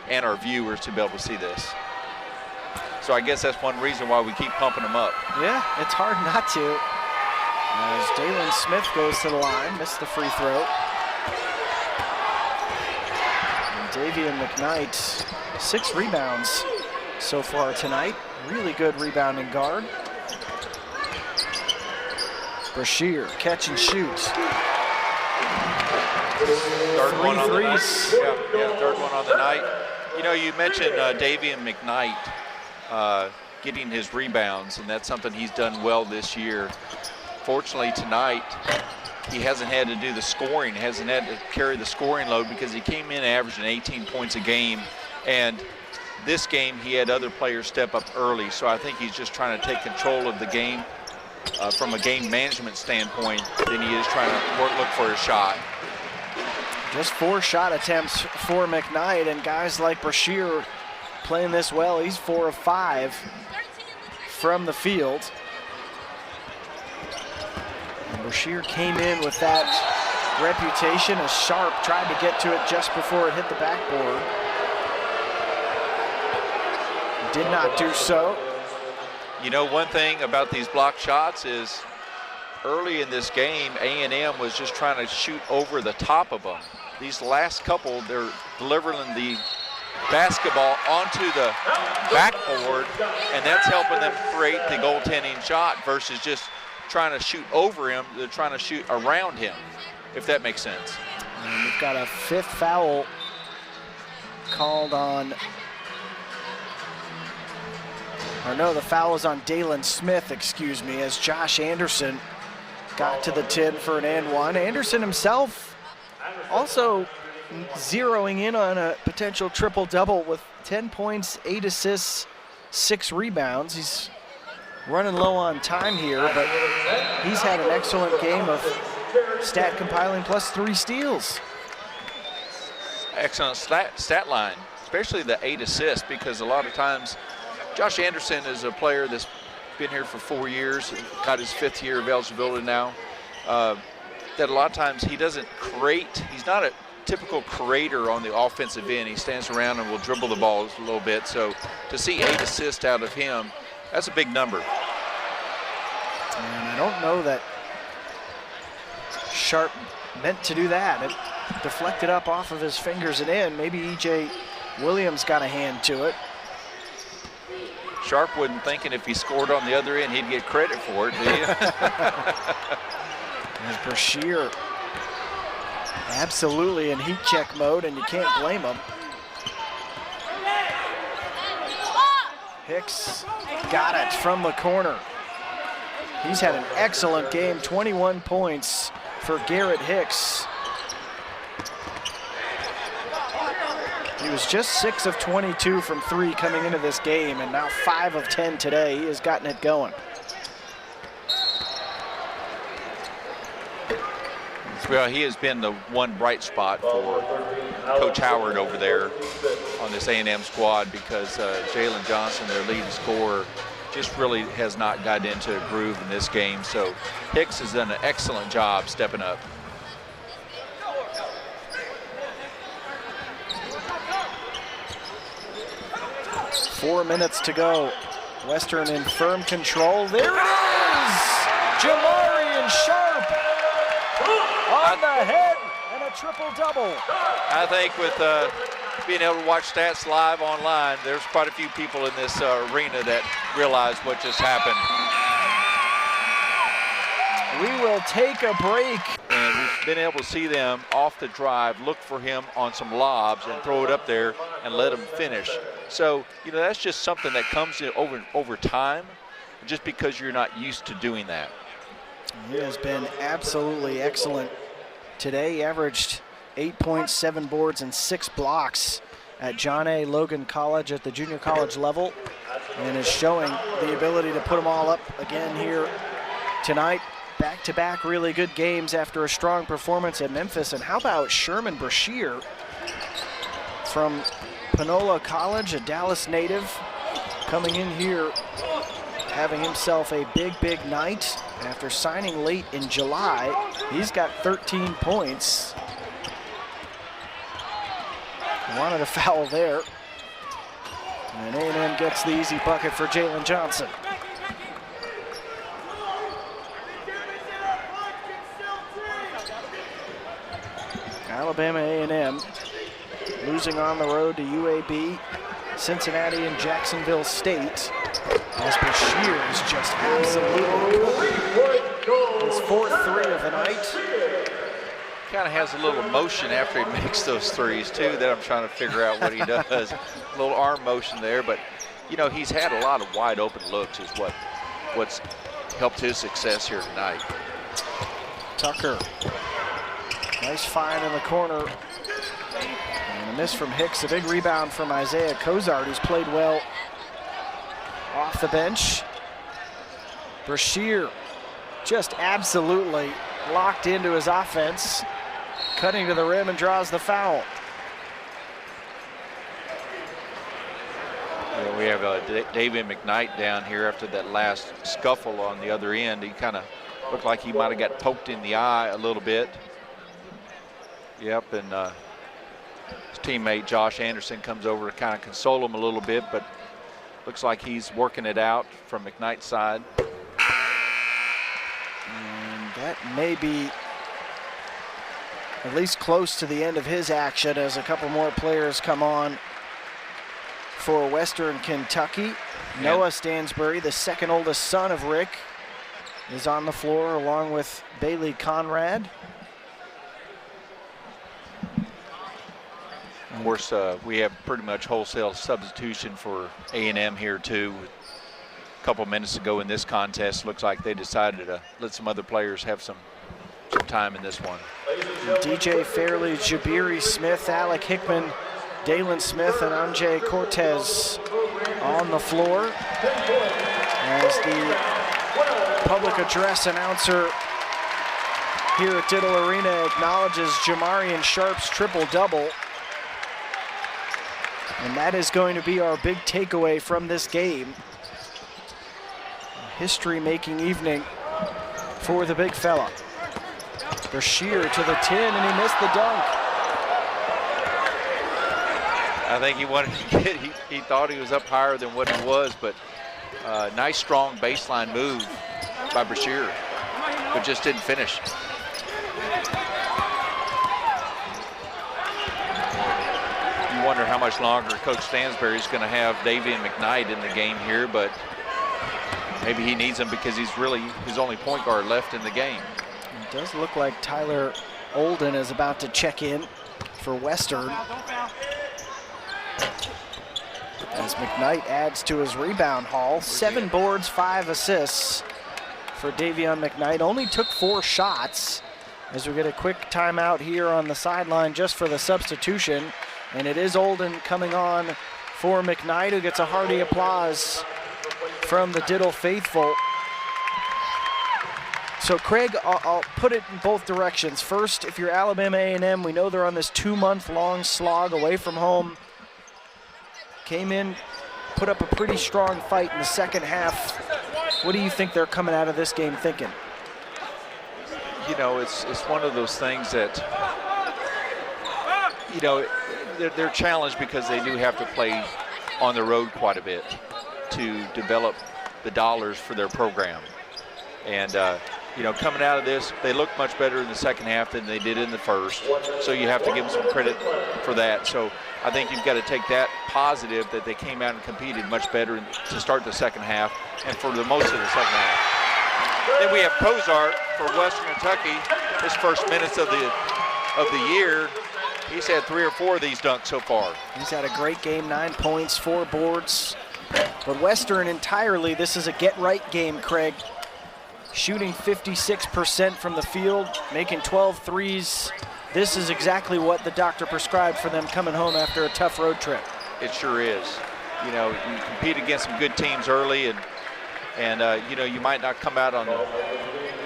and our viewers to be able to see this. So I guess that's one reason why we keep pumping them up. Yeah, it's hard not to. As Dalen Smith goes to the line, missed the free throw. And Davian McKnight, 6 rebounds so far tonight. Really good rebounding guard. Brashear, catch and shoot. Third one on the night. Yeah, third one on the night. You know, you mentioned Davian McKnight getting his rebounds, and that's something he's done well this year. Fortunately tonight, he hasn't had to do the scoring, hasn't had to carry the scoring load because he came in averaging 18 points a game, and this game he had other players step up early, so I think he's just trying to take control of the game from a game management standpoint than he is trying to look for a shot. Just 4 shot attempts for McKnight, and guys like Brashear playing this well. He's 4 of 5 from the field. And Brashear came in with that reputation as Sharp tried to get to it just before it hit the backboard. Did not do so. You know, one thing about these block shots is early in this game, A&M was just trying to shoot over the top of them. These last couple, they're delivering the basketball onto the backboard, and that's helping them create the goaltending shot versus just trying to shoot over him. They're trying to shoot around him, if that makes sense. And we've got a 5th foul called on, or no, the foul is on Dalen Smith, excuse me, as Josh Anderson got to the 10 for an and one. Anderson himself also zeroing in on a potential triple-double with 10 points, 8 assists, 6 rebounds. He's running low on time here, but he's had an excellent game of stat compiling plus 3 steals. Excellent stat line, especially the 8 assists, because a lot of times Josh Anderson is a player that's been here for 4 years, got his 5th year of eligibility now. That a lot of times he doesn't create. He's not a typical creator on the offensive end. He stands around and will dribble the ball a little bit. So to see 8 assists out of him That's a big number. And I don't know that Sharp meant to do that. It deflected up off of his fingers and in. Maybe E.J. Williams got a hand to it. Sharp wasn't thinking if he scored on the other end, he'd get credit for it, do you? And Brashear absolutely in heat check mode, and you can't blame him. Hicks got it from the corner. He's had an excellent game, 21 points for Garrett Hicks. He was just 6 of 22 from 3 coming into this game, and now 5 of 10 today. He has gotten it going. Well, he has been the one bright spot for Coach Howard over there on this A&M squad, because Jalen Johnson, their leading scorer, just really has not got into a groove in this game. So Hicks has done an excellent job stepping up. Four minutes to go. Western in firm control. There it is! Jamarian Sharp on the head and a triple-double. I think with being able to watch stats live online, there's quite a few people in this arena that realize what just happened. We will take a break. And we've been able to see them off the drive, look for him on some lobs and throw it up there and let him finish. So, you know, that's just something that comes in over time, just because you're not used to doing that. He has been absolutely excellent today. He averaged 8.7 boards and 6 blocks at John A. Logan College at the junior college level, and is showing the ability to put them all up again here tonight. Back-to-back really good games after a strong performance at Memphis. And how about Sherman Brashear from Panola College, a Dallas native, coming in here having himself a big night after signing late in July. He's got 13 points. Wanted a foul there. And A&M gets the easy bucket for Jalen Johnson. Alabama A&M losing on the road to UAB, Cincinnati, and Jacksonville State. As Brashear is just absolutely his 4th 3 of the night. Kind of has a little motion after he makes those threes too, that I'm trying to figure out what he does. A little arm motion there, but you know, he's had a lot of wide open looks is what's helped his success here tonight. Tucker, nice find in the corner. And a miss from Hicks, a big rebound from Isaiah Cozart, who's played well off the bench. Brashear just absolutely locked into his offense, cutting to the rim and draws the foul. Yeah, we have David McKnight down here after that last scuffle on the other end. He kind of looked like he might have got poked in the eye a little bit. Yep, and his teammate Josh Anderson comes over to kind of console him a little bit, but looks like he's working it out from McKnight's side. And that may be at least close to the end of his action as a couple more players come on for Western Kentucky. Noah Stansbury, the second oldest son of Rick, is on the floor along with Bailey Conrad. Of course, we have pretty much wholesale substitution for A&M here too. A couple minutes ago in this contest, looks like they decided to let some other players have some time in this one. DJ Fairley, Jabiri Smith, Alec Hickman, Dalen Smith, and Anjay Cortez on the floor as the public address announcer here at Diddle Arena acknowledges Jamarian Sharp's triple-double. And that is going to be our big takeaway from this game. A history-making evening for the big fella. Brashear to the 10, and he missed the dunk. I think he wanted to get, he thought he was up higher than what he was, but Nice, strong baseline move by Brashear, but just didn't finish. You wonder how much longer Coach Stansbury is going to have Davian McKnight in the game here, but maybe he needs him because he's really his only point guard left in the game. It does look like Tyler Olden is about to check in for Western, as McKnight adds to his rebound haul. 7 boards, 5 assists for Davion McKnight. Only took 4 shots, as we get a quick timeout here on the sideline just for the substitution. And it is Olden coming on for McKnight, who gets a hearty applause from the Diddle faithful. So Craig, I'll put it in both directions. First, if you're Alabama A&M, we know they're on this 2-month-long slog away from home. Came in, put up a pretty strong fight in the second half. What do you think they're coming out of this game thinking? You know, it's one of those things that, you know, they're challenged because they do have to play on the road quite a bit to develop the dollars for their program. And, you know, coming out of this, they look much better in the second half than they did in the first. So you have to give them some credit for that. So I think you've got to take that positive that they came out and competed much better to start the second half and for the most of the second half. Then we have Cozart for Western Kentucky. His first minutes of the year, he's had 3 or 4 of these dunks so far. He's had a great game, 9 points, 4 boards. But Western entirely, this is a get-right game, Craig. Shooting 56% from the field, making 12 threes. This is exactly what the doctor prescribed for them coming home after a tough road trip. It sure is. You know, you compete against some good teams early, and you know, you might not come out on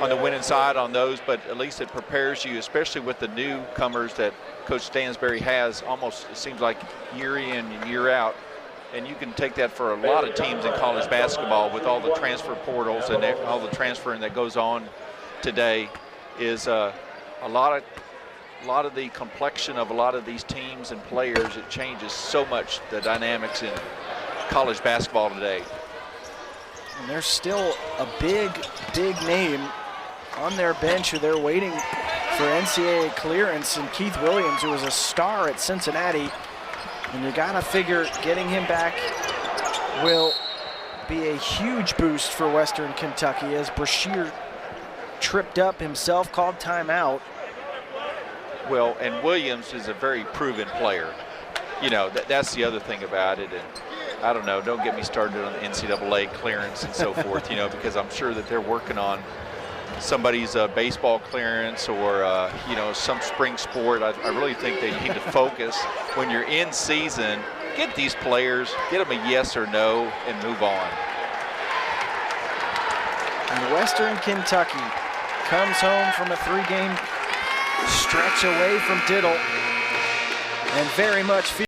the winning side on those, but at least it prepares you, especially with the newcomers that Coach Stansbury has almost, it seems like, year in and year out. And you can take that for a lot of teams in college basketball with all the transfer portals and all the transferring that goes on today. Is a lot of the complexion of a lot of these teams and players. It changes so much the dynamics in college basketball today. And there's still a big name on their bench who they're waiting for NCAA clearance, and Keith Williams, who was a star at Cincinnati. And you gotta figure getting him back will be a huge boost for Western Kentucky, as Brashear tripped up himself, called timeout. Well, and Williams is a very proven player. You know, that's the other thing about it. And I don't know, don't get me started on NCAA clearance and so forth, you know, because I'm sure that they're working on somebody's baseball clearance or, you know, some spring sport. I really think they need to focus when you're in season, get these players, get them a yes or no, and move on. And Western Kentucky comes home from a 3-game stretch away from Diddle and very much